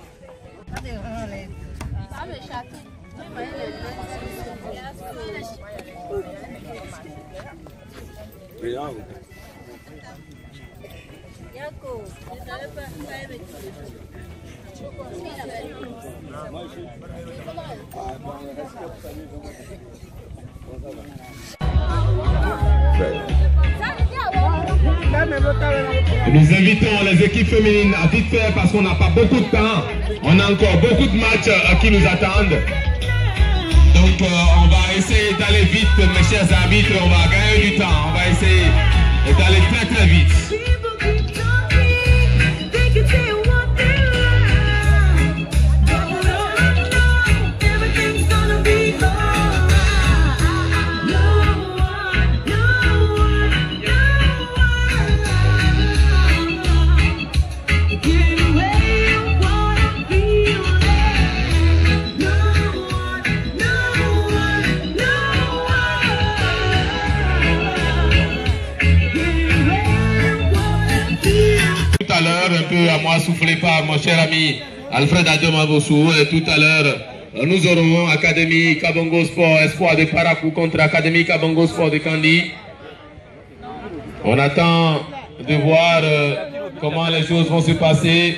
Speaker 16: Nous invitons les équipes féminines à vite faire parce qu'on n'a pas beaucoup de temps. On a encore beaucoup de matchs qui nous attendent. Donc on va essayer d'aller vite, mes chers arbitres. On va gagner du temps. On va essayer d'aller très très vite. Un peu à moi soufflé par mon cher ami Alfred Adjomavossou. Et tout à l'heure, nous aurons Académie Kabongo Sport Espoir de Parakou contre Académie Kabongo Sport de Kandi. On attend de voir comment les choses vont se passer.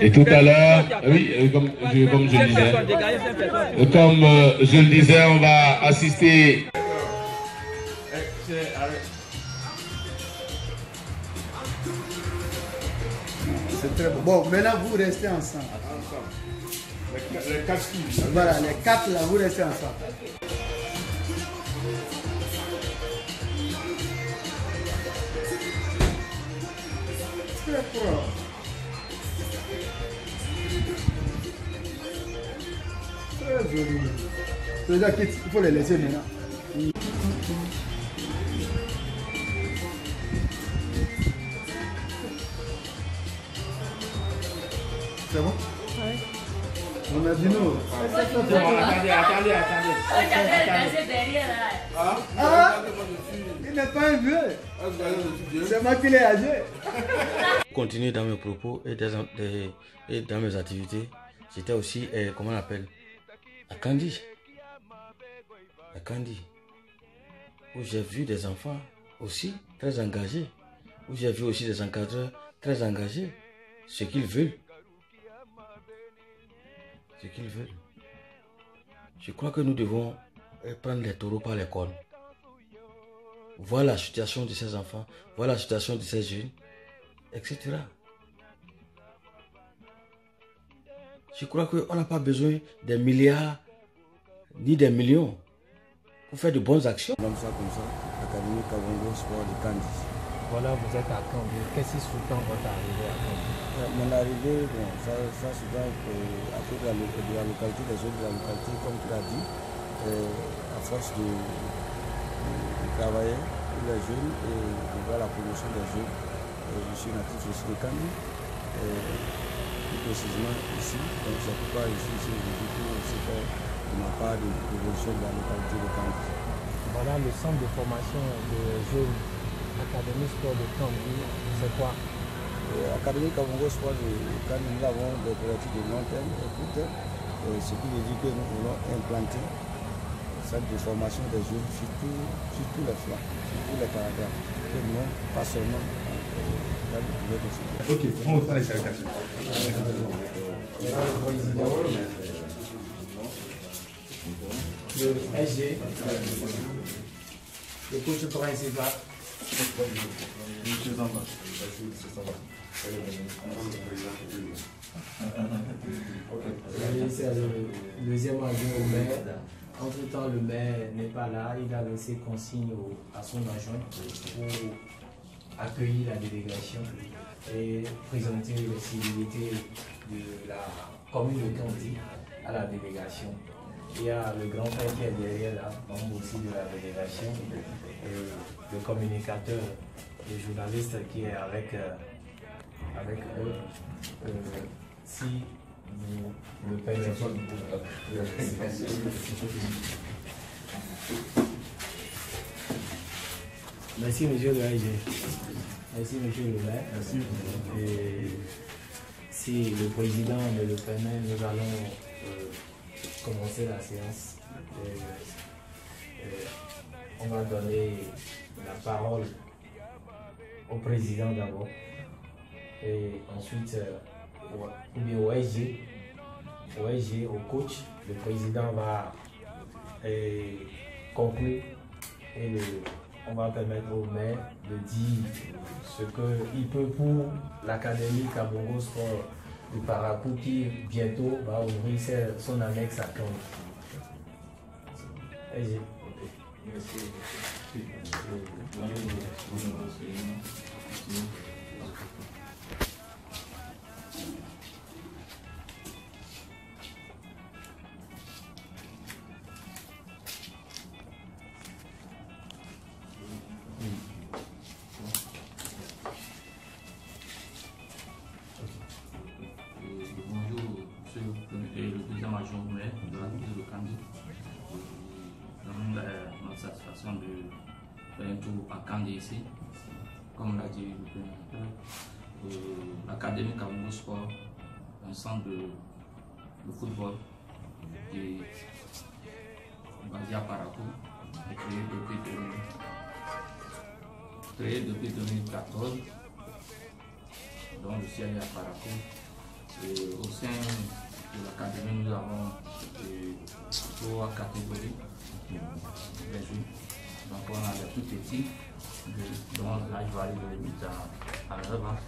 Speaker 16: Et tout à l'heure, oui, comme je le disais, on va assister.
Speaker 3: C'est très bon. Bon, maintenant vous restez ensemble. Les 4 filles. Voilà, les 4 là, vous restez ensemble. Très fort. Très joli. C'est-à-dire qu'il faut les laisser maintenant. C'est bon? Oui. On a dit non. Attendez. Il n'est pas un vieux. C'est moi qui l'ai âgé.
Speaker 1: Continuer dans mes propos et dans mes activités. J'étais aussi, comment on appelle, à Kandi, où j'ai vu des enfants aussi très engagés, où j'ai vu aussi des encadreurs très engagés, ce qu'ils veulent. Je crois que nous devons prendre les taureaux par les cornes, voir la situation de ces enfants, voir la situation de ces jeunes, etc. Je crois qu'on n'a pas besoin des milliards ni des millions pour faire de bonnes actions.
Speaker 6: Comme ça, Académie l'Académie Kabongo Sport de Kandi.
Speaker 17: Voilà, vous êtes à Kandi. Qu'est-ce qui sous-tend votre arrivée à Kandi?
Speaker 6: Mon arrivée, bon, ça souvent à cause de la localité, des jeunes de la localité, comme tu l'as dit, à force de travailler pour les jeunes et de voir la promotion des jeunes. Je suis natif aussi de Kandi, plus précisément ici, donc c'est pourquoi je suis ici pour aussi faire de ma part de l'évolution de la localité de Kandi.
Speaker 17: Voilà, le centre de formation de jeunes, Académie Sport de Kandi, c'est quoi?
Speaker 6: Académie Kabongo Sport de Kandi, nous avons des projets de long terme et court terme, ce qui veut dire que nous voulons implanter un centre de formation des jeunes sur tous les flancs, sur tous les caractères, et non pas seulement dans le privé de ce.
Speaker 4: Ok, on va faire les salutations.
Speaker 17: Le SG, le coach principal. C'est le deuxième adjoint au maire. Entre-temps, le maire n'est pas là. Il a laissé consigne à son adjoint pour accueillir la délégation et présenter les civilités de la commune de Kandi à la délégation. Il y a le grand frère qui est derrière là, membre aussi de la délégation, le communicateur, le journaliste qui est avec eux. Si vous le permettez. Merci monsieur le AG. Merci monsieur le maire. Merci. Et si le président me le permet, nous allons commencer la séance. On va donner la parole au président d'abord et ensuite ou bien au SG, au coach. Le président va conclure et on va permettre au maire de dire ce qu'il peut pour l'Académie Kabongo Sport du Paracou qui bientôt va ouvrir son annexe à Kandi.
Speaker 18: Merci. De faire un tour à Kandi ici, comme l'a dit le président. L'Académie Kabongo Sport, un centre de football qui est basé à Paracou, créé depuis 2014, dont le siège est à Paracou. Et au sein de l'Académie, nous avons 3 catégories de jeunes. Donc on a les tout petits, dont l'âge varie de 8 à 9 ans.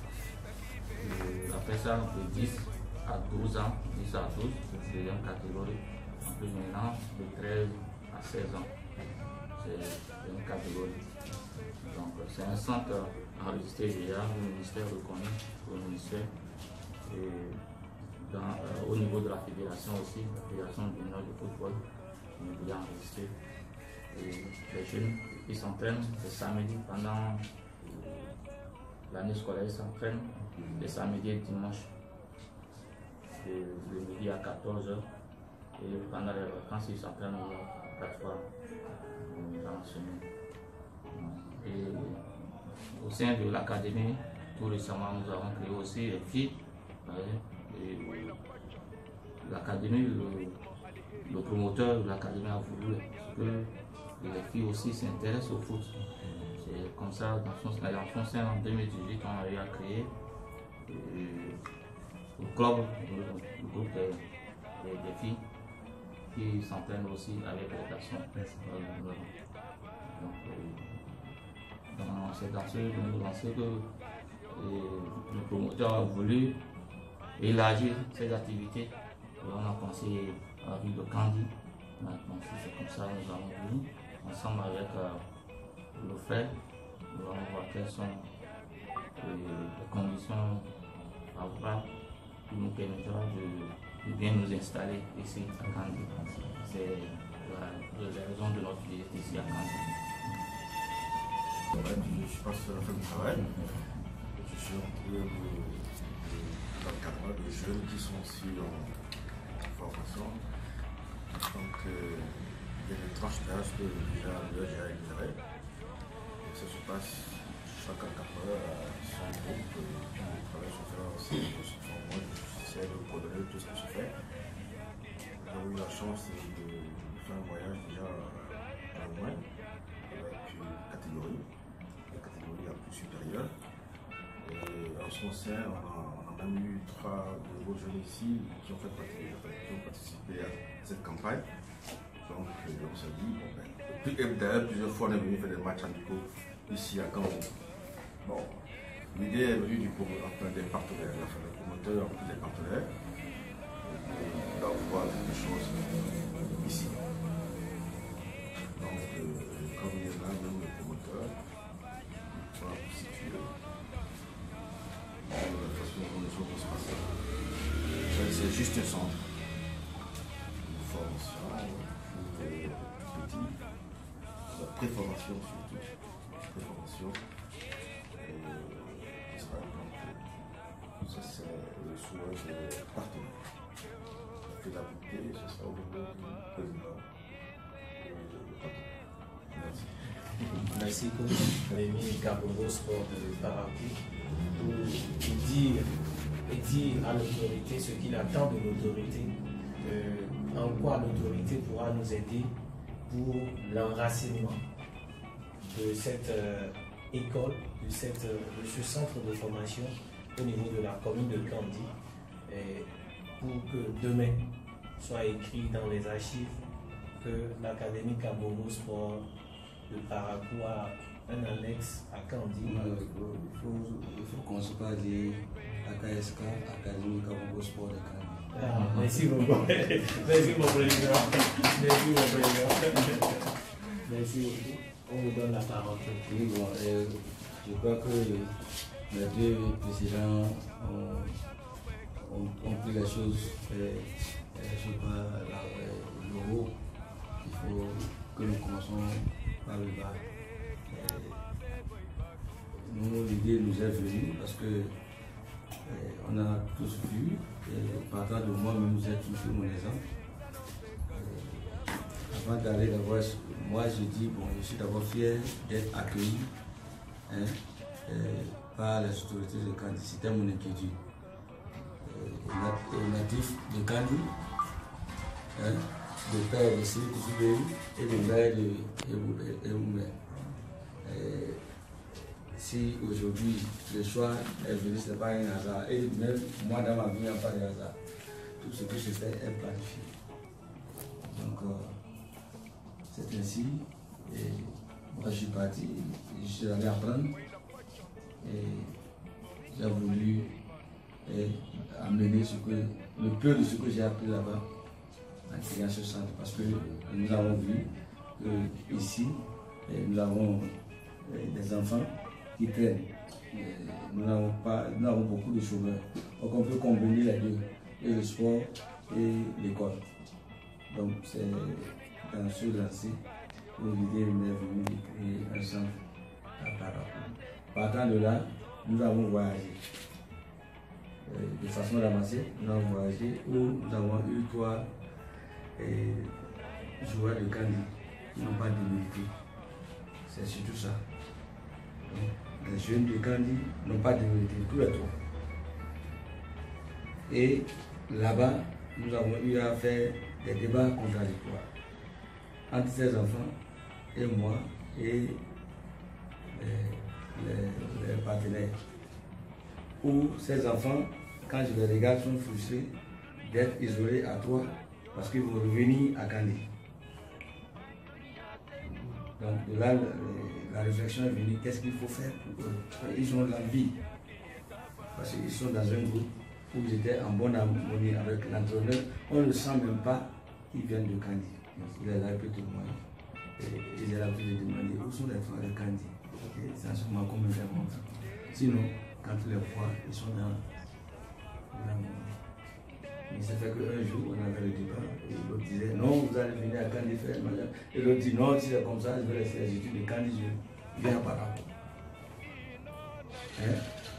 Speaker 18: Après ça, de 10 à 12 ans, 10 à 12, deuxième catégorie. En plus maintenant, de 13 à 16 ans, c'est une catégorie. Donc c'est un centre enregistré déjà, le ministère reconnu au ministère. Et au niveau de la fédération aussi, la fédération du Nord de football, on est déjà enregistré. Et les jeunes qui s'entraînent le samedi pendant l'année scolaire, ils s'entraînent le samedi et dimanche, le midi à 14h. Et pendant les vacances, ils s'entraînent 4 fois dans la semaine. Et au sein de l'académie, tout récemment, nous avons créé aussi les filles. L'académie, le promoteur de l'académie a voulu que les filles aussi s'intéressent au foot. C'est comme ça, dans son sein, en 2018, on a eu à créer le club, le groupe des filles qui s'entraînent aussi avec les garçons. C'est dans ce que le promoteur a voulu élargir ses activités. Et on a pensé à la ville de Kandi. C'est comme ça que nous avons venu ensemble avec le faire. Nous allons voir quelles sont les conditions favorables qui nous permettront de bien nous installer ici à Kandi. C'est la raison de notre visite ici à Kandi.
Speaker 4: Je pense que c'est la fin du travail. Je suis entouré d'encadrement de jeunes qui sont aussi en formation. Donc, il y a des tranches d'âge que déjà j'ai éclairé. Ça se passe chaque encadreur à son groupe. Le travail se fait aussi. Moi, j'essaie de coordonner tout ce qui se fait. J'ai eu la chance de faire un voyage déjà à loin avec une catégorie. La catégorie la plus supérieure. Et en son sein, on a même eu 3 nouveaux jeunes ici qui ont participé à cette campagne. Donc on s'est dit, bon, d'ailleurs plusieurs fois on est venu faire des matchs amicaux ici à Kandi. Bon, l'idée est venue des partenaires, les promoteurs ont pris des partenaires d'avoir quelque chose ici. Donc comme il y en a même les promoteurs, on va vous situer. De toute façon, on est sur ce passage. C'est juste un centre de formation pour les petits, la préformation surtout, préformation. Et ça c'est le souhait des partenaires. La faisabilité, ce sera au niveau du président du partenaire. Merci.
Speaker 17: Merci coach Rémi Kabongo Sport de Paracou pour dire à l'autorité ce qu'il attend de l'autorité, en quoi l'autorité pourra nous aider pour l'enracinement de cette école, de ce centre de formation au niveau de la commune de Kandi, pour que demain soit écrit dans les archives que l'Académie Kabongo Sport de Paracou a un annexe à Kandi.
Speaker 6: Il faut qu'on se parle de AKSK, Académie Kabongo Sport de Kandi.
Speaker 17: Merci beaucoup. Merci mon président. Merci mon président. Merci beaucoup. On vous donne la parole.
Speaker 6: Oui, bon, je crois que les deux présidents ont pris les choses. Je crois le haut. Il faut que nous commençons par le bas. Nous, l'idée nous est venue parce que on a tous vu, partant de moi-même, vous êtes tous vu mon exemple. Avant d'aller d'abord, moi je dis, bon, je suis d'abord fier d'être accueilli par les autorités de Kandi. C'était mon inquiétude. Les natifs de Kandi, le père de Siri Koussoubéry et le maire de Eoumé. Si aujourd'hui le choix est venu, ce n'est pas un hasard. Et même moi dans ma vie, il n'y a pas de hasard. Tout ce que je fais est planifié. Donc c'est ainsi. Et moi je suis parti, je suis allé apprendre. Et j'ai voulu amener le peu de ce que j'ai appris là-bas à créer ce centre. Parce que nous avons vu qu'ici, nous avons des enfants qui traînent. Nous avons beaucoup de chômeurs. Donc on peut combiner les deux, et le sport et l'école. Donc c'est dans ce lancé où l'idée m'est venue de créer un centre à Paracou. Partant de là, nous avons voyagé. De façon ramassée, nous avons voyagé où nous avons eu 3 joueurs de Kandi qui n'ont pas démérité. C'est surtout ça. Donc, les jeunes de Kandi n'ont pas démérité, tous les 3. Et là-bas, nous avons eu à faire des débats contradictoires entre ces enfants et moi et les partenaires. Où ces enfants, quand je les regarde, sont frustrés d'être isolés à 3 parce qu'ils vont revenir à Kandi. Donc de là, la réflexion est venue, qu'est-ce qu'il faut faire pour eux? Ils ont l'envie, parce qu'ils sont dans un groupe où ils étaient en bonne harmonie avec l'entraîneur. On ne sent même pas qu'ils viennent de Kandi. Il est là, il peut témoigner. Et j'ai l'habitude de demander où sont les frères de Kandi. Et c'est sûrement comme une réponse. Sinon, quand tu les vois, ils sont dans mais ça fait qu'un jour, on avait le débat, et l'autre disait non, vous allez venir à Kandi faire, et l'autre dit non, si c'est comme ça, je vais laisser les études de Kandi, je viens à Parakou.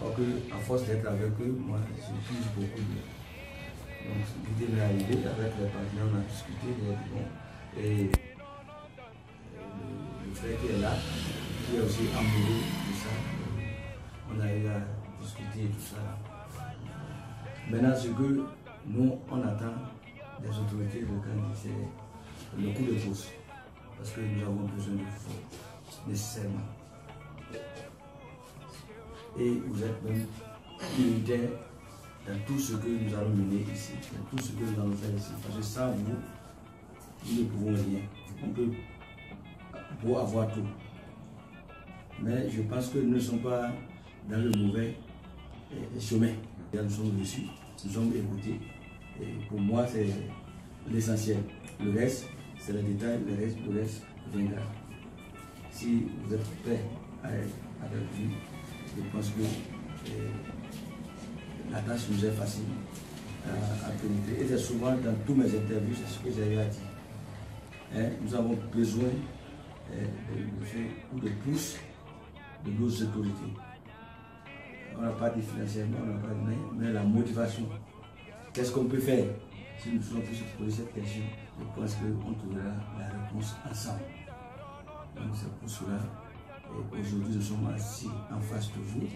Speaker 6: Alors qu'à force d'être avec eux, moi, je touche beaucoup de. Donc, l'idée m'est arrivée, avec les partenaires, on a discuté, et le frère qui est là, qui est aussi amoureux de ça, on a eu à discuter et tout ça. Maintenant, ce que nous, on attend des autorités de Kandi, c'est le coup de pouce. Parce que nous avons besoin de vous, nécessairement. Et vous êtes même unitaire dans tout ce que nous allons mener ici, dans tout ce que nous allons faire ici. Parce que sans vous, nous ne pouvons rien. On peut avoir tout. Mais je pense que nous ne sommes pas dans le mauvais chemin. Nous sommes reçus, nous sommes écoutés. Et pour moi, c'est l'essentiel. Le reste, c'est le détail, le reste viendra. Si vous êtes prêts à être avec nous, je pense que la tâche nous est facile à pénétrer. Et c'est souvent dans tous mes interviews, c'est ce que j'ai eu à dire. Nous avons besoin de faire coup de pouce de nos autorités. On n'a pas dit financièrement, on n'a pas dit mais la motivation. Qu'est-ce qu'on peut faire si nous sommes tous se poser cette question? Je pense qu'on trouvera la réponse ensemble. Donc c'est pour cela, aujourd'hui nous sommes assis en face de vous.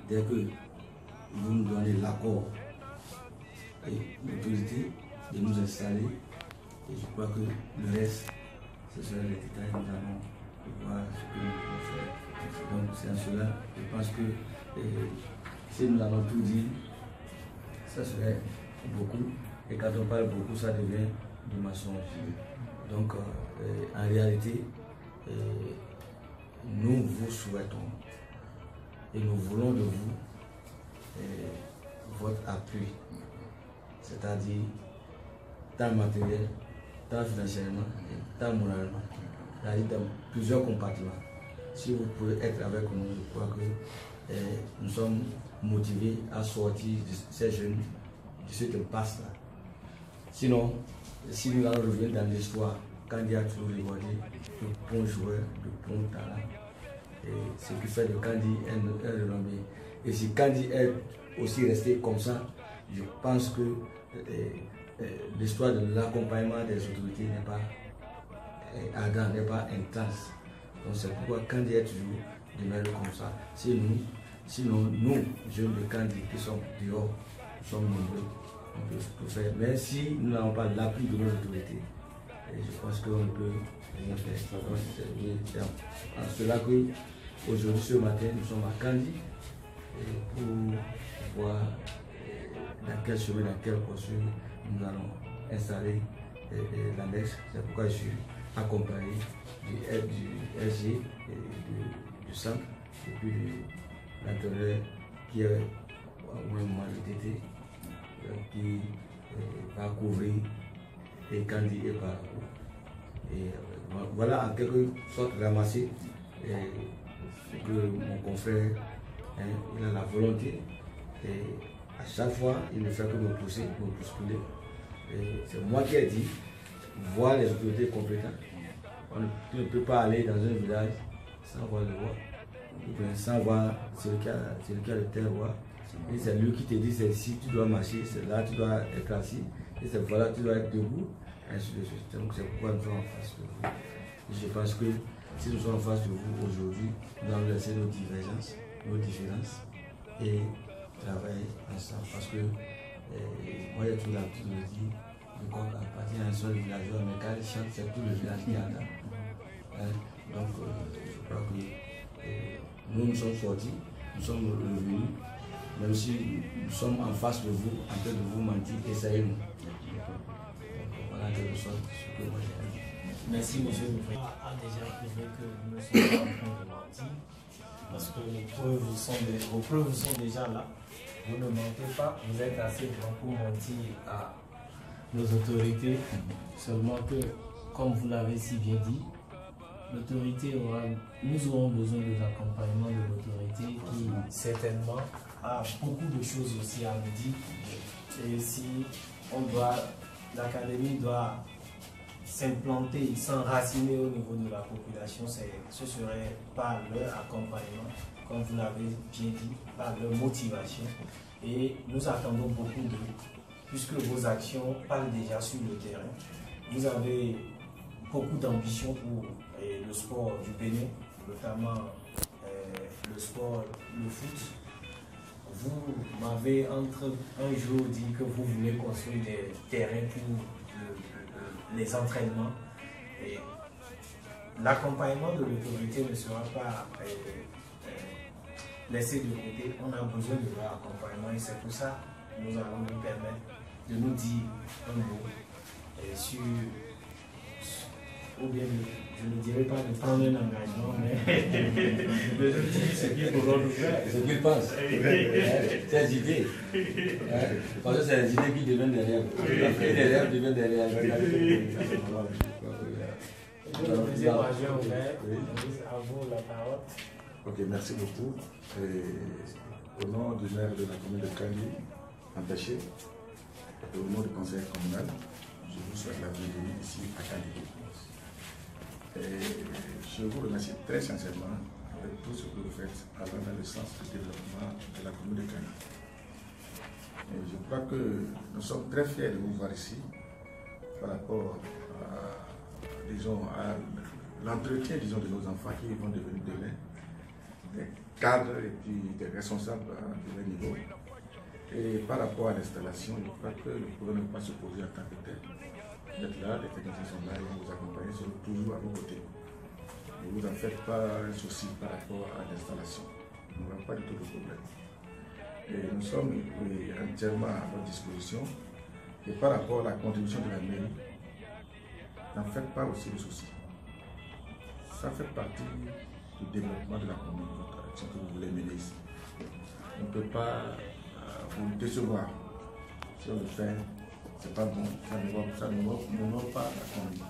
Speaker 6: Dès que vous nous donnez l'accord et l'autorité de nous installer, et je crois que le reste, ce sera les détails, nous allons voir ce que nous pouvons faire. Donc c'est en cela, je pense que si nous allons tout dire, ça serait beaucoup. Et quand on parle beaucoup, ça devient du mensonge. Donc en réalité, nous vous souhaitons et nous voulons de vous votre appui, c'est-à-dire tant matériel, tant financièrement, tant moralement, c'est-à-dire dans plusieurs compartiments. Si vous pouvez être avec nous, je crois que nous sommes motivés à sortir de ces jeunes, de ce passe-là. Sinon, si nous allons revenir dans l'histoire, Kandi a toujours rewardé de bons joueurs, de bons talents. Et ce qui fait de Kandi un renommé. Et si Kandi est aussi resté comme ça, je pense que l'histoire de l'accompagnement des autorités n'est pas ardent, n'est pas intense. Donc c'est pourquoi Kandi est toujours demeuré comme ça. Sinon, nous, jeunes de Kandi qui sommes dehors, nous sommes nombreux, on peut tout faire. Mais si nous n'avons pas l'appui de nos autorités, je pense qu'on ne peut rien faire. C'est en cela que aujourd'hui, ce matin, nous sommes à Kandi pour voir dans quel chemin, dans quelle posture nous allons installer l'annexe. C'est pourquoi je suis accompagné du SG, du centre, et puis de l'entraîneur qui est au même moment de TT, qui va couvrir et Kandi et Parakou. Et voilà en quelque sorte ramasser ce que mon confrère il a la volonté et à chaque fois il ne fait que me pousser, me bousculer. C'est moi qui ai dit, voir les autorités compétentes. On ne peut pas aller dans un village sans voir le roi, sans voir celui qui a le terroir. Et c'est lui qui te dit c'est ici tu dois marcher, c'est là tu dois être assis, et c'est voilà tu dois être debout, ainsi de suite. Donc c'est pourquoi nous sommes en face de vous. Et je pense que si nous sommes en face de vous aujourd'hui, nous allons laisser nos divergences, nos différences et travailler ensemble. Parce que moi j'ai toujours l'habitude de dire, le corps appartient à un seul villageois, mais quand il chante, c'est tout le village qui entend. Donc je crois que nous sommes sortis, nous sommes revenus. Même si nous sommes en face de vous, en train de vous mentir, essayez-nous. Voilà en quelque sorte ce que moi j'ai dit.
Speaker 17: Merci, monsieur le président. A déjà prouvé que nous ne sommes pas en train de mentir, parce que vos preuves sont déjà là. Vous ne mentez pas, vous êtes assez grand pour mentir à nos autorités, seulement que comme vous l'avez si bien dit, nous aurons besoin de l'accompagnement de l'autorité qui certainement a beaucoup de choses aussi à nous dire. Et si l'académie doit s'implanter, s'enraciner au niveau de la population, ce serait par leur accompagnement, comme vous l'avez bien dit, par leur motivation. Et nous attendons beaucoup d'eux, puisque vos actions parlent déjà sur le terrain. Vous avez beaucoup d'ambition pour le sport du Bénin, notamment le sport, le foot. Vous m'avez entre un jour dit que vous voulez construire des terrains pour les entraînements. Et l'accompagnement de l'autorité ne sera pas laissé de côté. On a besoin de leur accompagnement et c'est pour ça que nous allons nous permettre de nous dire un mot sur, ou bien je ne dirais pas de prendre un engagement, mais de nous dire ce qu'ils pourront nous faire.
Speaker 6: Ce qu'ils pensent. C'est des idées. Parce que c'est des idées qui deviennent des rêves. Et les rêves deviennent des réalités.
Speaker 4: Ok, merci beaucoup. Et au nom du maire de la commune de Kandi, Antaché, et au nom du conseil communal, je vous souhaite la bienvenue ici à Kandi. Et je vous remercie très sincèrement avec tout ce que vous faites allant dans le sens du développement de la commune de Kandi. Et je crois que nous sommes très fiers de vous voir ici par rapport à, disons, à l'entretien de nos enfants qui vont devenir demain des cadres et puis des responsables à tous les niveaux. Et par rapport à l'installation, je crois que le gouvernement ne peut pas se poser en tant que tel. Vous êtes là, les techniciens sont là, ils vont vous accompagner, seront toujours à vos côtés. Ne vous en faites pas un souci par rapport à l'installation. Nous n'avons pas du tout de problème. Et nous sommes entièrement à votre disposition. Et par rapport à la contribution de la mairie, n'en faites pas aussi de soucis. Ça fait partie du développement de la commune, votre action que vous voulez mener ici. On ne peut pas vous décevoir. Si on le fait, c'est pas bon, ça n'honore pas la commune.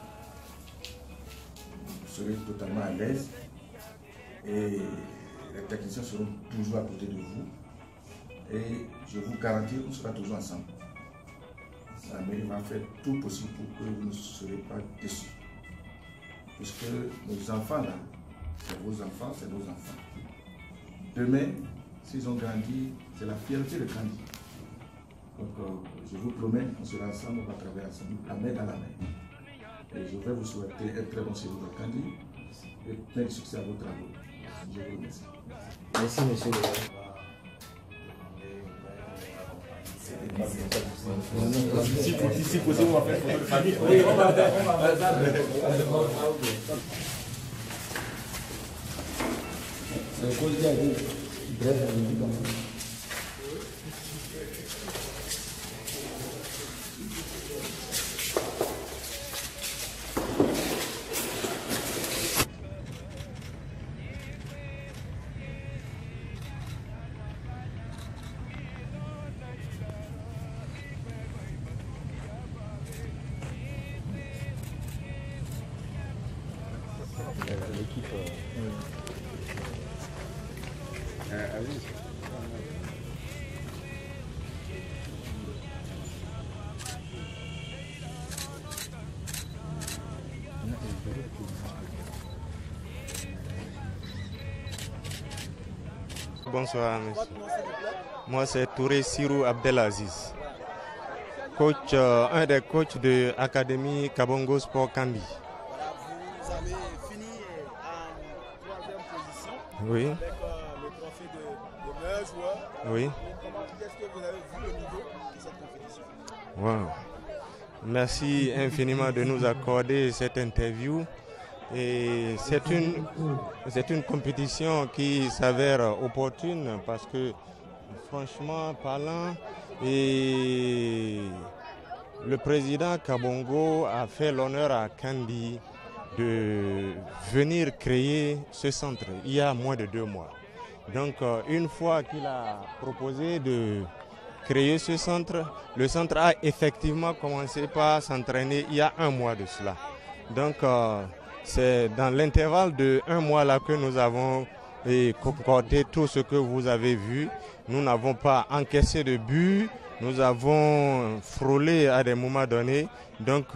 Speaker 4: Vous serez totalement à l'aise et les techniciens seront toujours à côté de vous. Et je vous garantis qu'on sera toujours ensemble. La mairie va faire tout possible pour que vous ne serez pas déçus. Puisque nos enfants là, c'est vos enfants, c'est nos enfants. Demain, s'ils ont grandi, c'est la fierté de Kandi. Donc je vous promets qu'on sera ensemble, on va travailler ensemble, la main dans la main. Et je vais vous souhaiter un très bon séjour à Kandi et plein de succès à vos travaux. Je vous remercie.
Speaker 17: Merci monsieur le maire.
Speaker 15: Si possible, on va faire une photo de famille.
Speaker 6: Oui, on va faire. C'est le cause qui a dit, bref, on dit comme ça.
Speaker 1: L'équipe.
Speaker 19: Bonsoir, monsieur. Moi, c'est Touré Sirou Abdelaziz, coach, un des coachs de l'Académie Kabongo Sport Kandi.
Speaker 3: Vous avez fini en 3e position
Speaker 19: Oui.
Speaker 3: avec le trophée de meilleur joueur.
Speaker 19: Oui.
Speaker 3: Est-ce que vous avez vu le niveau de cette compétition?
Speaker 19: Wow. Merci infiniment de nous accorder cette interview. Et c'est une compétition qui s'avère opportune parce que, franchement parlant, et le président Kabongo a fait l'honneur à Kandi de venir créer ce centre il y a moins de 2 mois. Donc une fois qu'il a proposé de créer ce centre, le centre a effectivement commencé par s'entraîner il y a 1 mois de cela. Donc, c'est dans l'intervalle de 1 mois là que nous avons concordé tout ce que vous avez vu. Nous n'avons pas encaissé de but, nous avons frôlé à des moments donnés. Donc,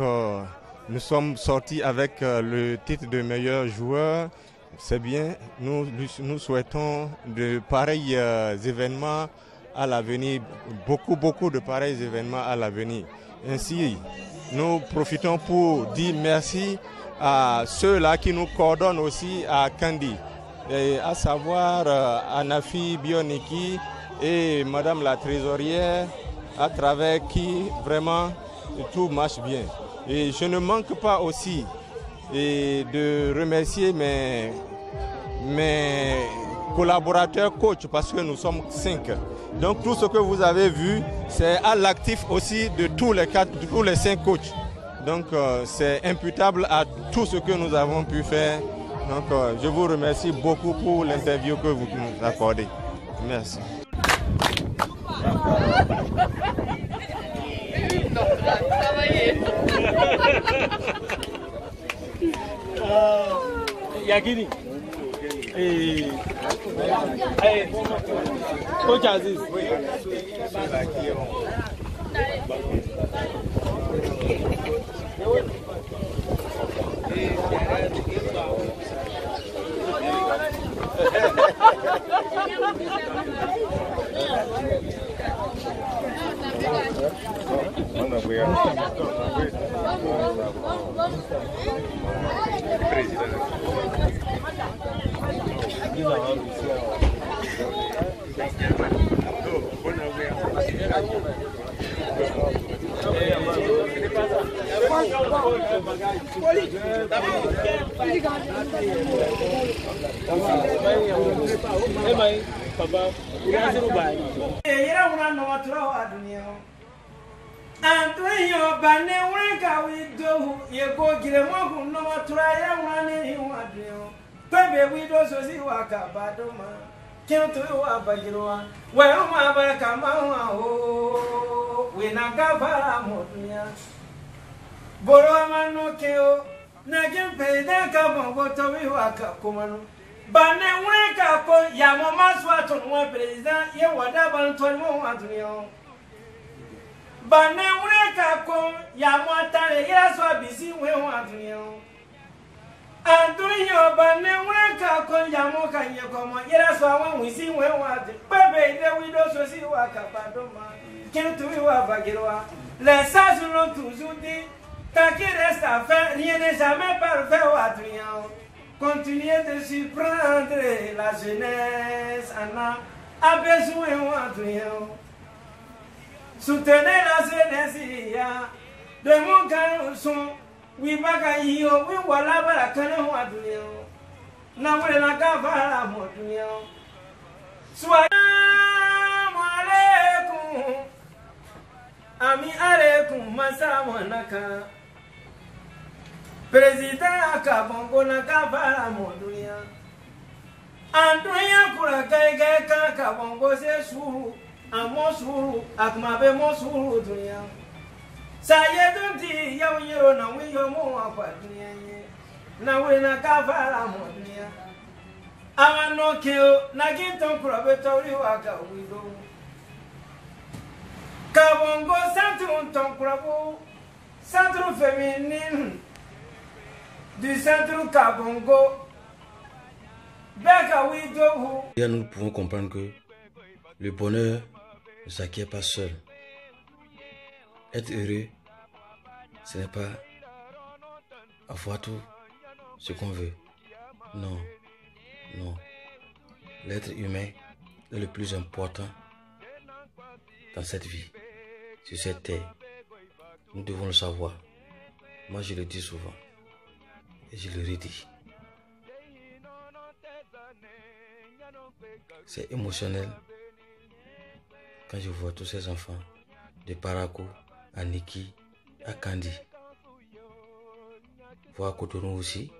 Speaker 19: nous sommes sortis avec le titre de meilleur joueur. C'est bien, nous souhaitons de pareils événements à l'avenir, beaucoup de pareils événements à l'avenir. Ainsi, nous profitons pour dire merci à ceux-là qui nous coordonnent aussi à Kandi, et à savoir Anafi Bioniki et Madame la Trésorière, à travers qui vraiment tout marche bien. Et je ne manque pas aussi de remercier mes collaborateurs coachs parce que nous sommes 5. Donc tout ce que vous avez vu, c'est à l'actif aussi de tous les 5 coachs. Donc c'est imputable à tout ce que nous avons pu faire. Donc je vous remercie beaucoup pour l'interview que vous nous accordez. Merci.
Speaker 13: Yakini. Coach Aziz.
Speaker 2: Antonio Bane Weka we do ye go Giremo no Maturaya one in Wadrio. Pebe we do so see Waka Badoma. Kill to Abagiroa. Well, my Barakama, oh, we Nagaba Motuya. Boroma no Keo, Nagin Peda Kabongo to Waka Kumano. Bane Weka, Yamamas Waton, one president, ye whatever 21 Bane Weka ko Yamata, yes, what be seen when one Antonio Bane Weka ko Yamoka Yakomo, yes, one we see when what Baby, then we also see Waka Badoma. Came to Wabagiroa. Les sages tout Zoudi, tant qu'il reste à faire, rien n'est jamais parfait au Adrien. Continuez de surprendre la jeunesse, Anna a besoin au Adrien. Soutenez la jeunesse, de mon garçon, oui, Bagayo, oui, voilà, la canne au Adrien. N'a pas la cavale, mon Dieu. Soyez alaikum. Ami alaikum masamanaka. Président Kabongo na kabala modunia. Antonia kura kaiga Kabongo se suru. Amo suru akmabe mo suru dunia. Saye dunti ya unyero na wiyo mo apa dunia ye. Na we na kabala modunia. Amano keo na ginton kura betori waka wido. Kabongo centre Tonkrabo, centre féminin du centre Kabongo.
Speaker 1: Nous pouvons comprendre que le bonheur ne s'acquiert pas seul. Être heureux, ce n'est pas avoir tout ce qu'on veut. Non, non. L'être humain est le plus important dans cette vie, sur cette terre. Nous devons le savoir. Moi, je le dis souvent et je le redis. C'est émotionnel quand je vois tous ces enfants de Parakou à Niki, à Kandi, voir Cotonou aussi.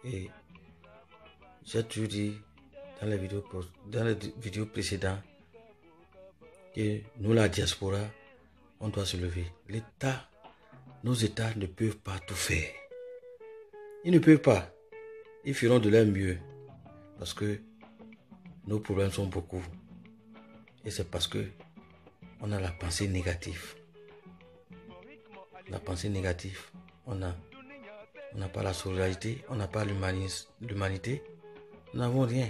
Speaker 1: Et j'ai toujours dit dans les vidéos précédentes que nous, la diaspora, on doit se lever. L'État nos États ne peuvent pas tout faire. Ils ne peuvent pas. Ils feront de leur mieux. Parce que nos problèmes sont beaucoup. Et c'est parce que on a la pensée négative. La pensée négative, on n'a pas la solidarité, on n'a pas l'humanité, nous n'avons rien.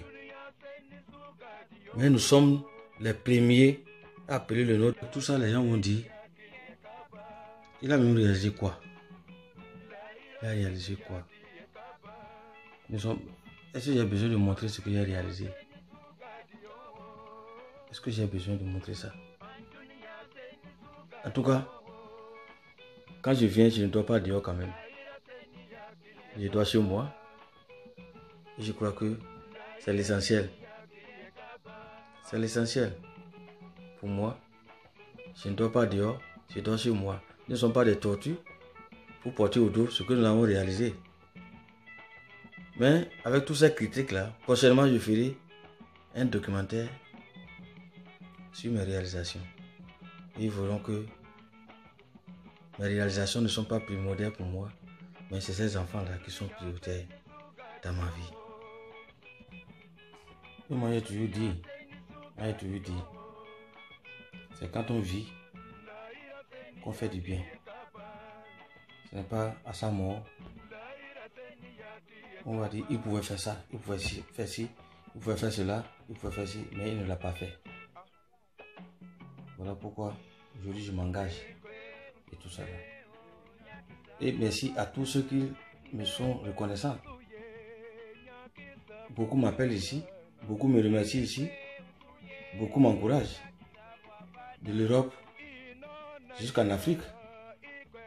Speaker 1: Mais nous sommes les premiers à appeler le nôtre. Tout ça, les gens vont dire, il a même réalisé quoi? Il a réalisé quoi? Est-ce que j'ai besoin de montrer ce que j'ai réalisé? Est-ce que j'ai besoin de montrer ça? En tout cas, quand je viens, je ne dois pas dehors quand même. Je dois chez moi. Et je crois que c'est l'essentiel. C'est l'essentiel. Pour moi, je ne dois pas dehors, je dois chez moi. Ce ne sont pas des tortures pour porter au dos ce que nous avons réalisé. Mais avec toutes ces critiques-là, prochainement je ferai un documentaire sur mes réalisations. Et ils verront que mes réalisations ne sont pas primordiales pour moi, mais c'est ces enfants-là qui sont prioritaires dans ma vie. Et moi j'ai toujours dit, c'est quand on vit qu'on fait du bien. Ce n'est pas à sa mort. On va dire, il pouvait faire ça, il pouvait faire ci, il pouvait faire cela, il pouvait faire ci, mais il ne l'a pas fait. Voilà pourquoi aujourd'hui je m'engage et tout ça. Et merci à tous ceux qui me sont reconnaissants. Beaucoup m'appellent ici, beaucoup me remercient ici, beaucoup m'encouragent. De l'Europe jusqu'en Afrique,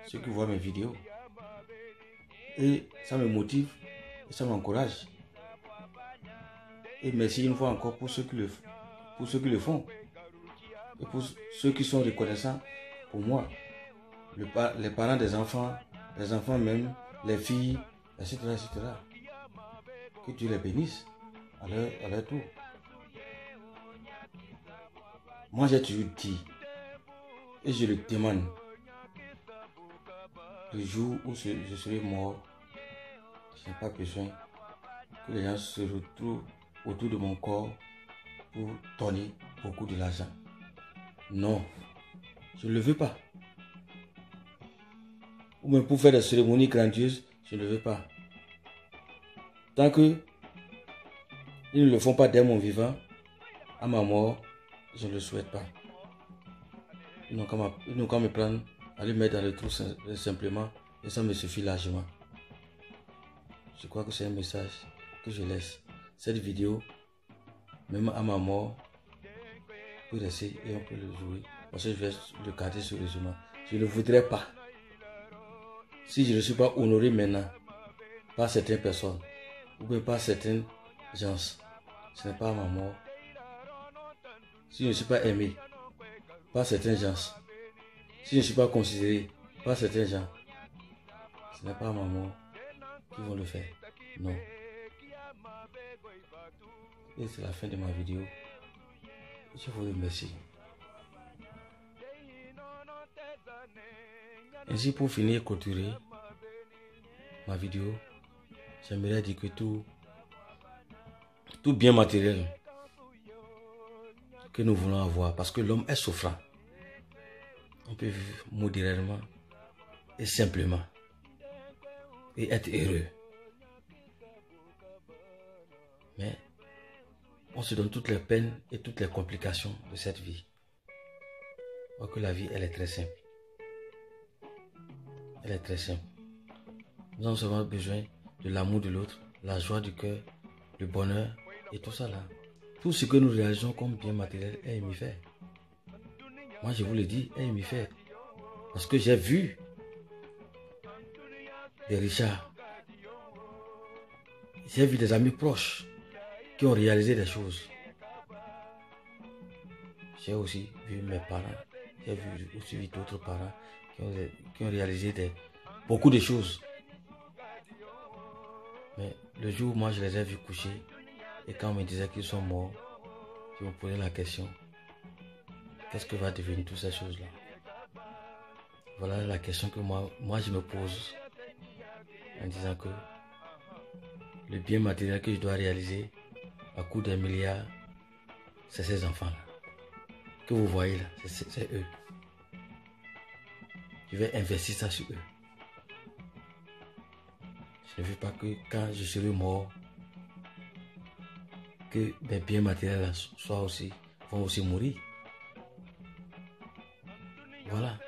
Speaker 1: ceux qui voient mes vidéos. Et ça me motive et ça m'encourage. Et merci une fois encore pour ceux qui le font. Et pour ceux qui sont reconnaissants pour moi. Les parents des enfants, les enfants même, les filles, etc. etc. Que Dieu les bénisse à leur tour. Moi j'ai toujours dit, et je le demande, le jour où je serai mort, je n'ai pas besoin que les gens se retrouvent autour de mon corps pour donner beaucoup de l'argent. Non, je ne le veux pas. Ou même pour faire des cérémonies grandioses, je ne le veux pas. Tant que ils ne le font pas dès mon vivant, à ma mort, je ne le souhaite pas. Ils n'ont qu'à me prendre, à le mettre dans le trou simplement, et ça me suffit largement. Je crois que c'est un message que je laisse. Cette vidéo, même à ma mort, peut rester et on peut le jouer. Parce que je vais le garder sérieusement. Je ne voudrais pas. Si je ne suis pas honoré maintenant par certaines personnes, ou bien par certaines gens, ce n'est pas à ma mort. Si je ne suis pas aimé par certains gens, si je ne suis pas considéré par certains gens, ce n'est pas à ma mort qu'ils vont le faire. Non. Et c'est la fin de ma vidéo. Je vous remercie. Ainsi, pour finir, clôturer ma vidéo, j'aimerais dire que tout bien matériel que nous voulons avoir, parce que l'homme est souffrant, on peut vivre modérément et simplement et être heureux. Mais on se donne toutes les peines et toutes les complications de cette vie. Alors que la vie, elle est très simple. Elle est très simple. Nous avons seulement besoin de l'amour de l'autre, la joie du cœur, le bonheur et tout ça là. Tout ce que nous réalisons comme bien matériel est hémifère. Moi je vous le dis, est hémifère. Parce que j'ai vu des richards. J'ai vu des amis proches qui ont réalisé des choses. J'ai aussi vu mes parents. J'ai vu aussi d'autres parents qui ont réalisé beaucoup de choses. Mais le jour où moi je les ai vus coucher, et quand on me disait qu'ils sont morts, je me posais la question, qu'est-ce que va devenir toutes ces choses-là? Voilà la question que moi je me pose en disant que le bien matériel que je dois réaliser à coût d'un milliard, c'est ces enfants-là. Que vous voyez là, c'est eux. Je vais investir ça sur eux. Je ne veux pas que quand je serai mort, que mes biens matériels vont aussi mourir. Voilà.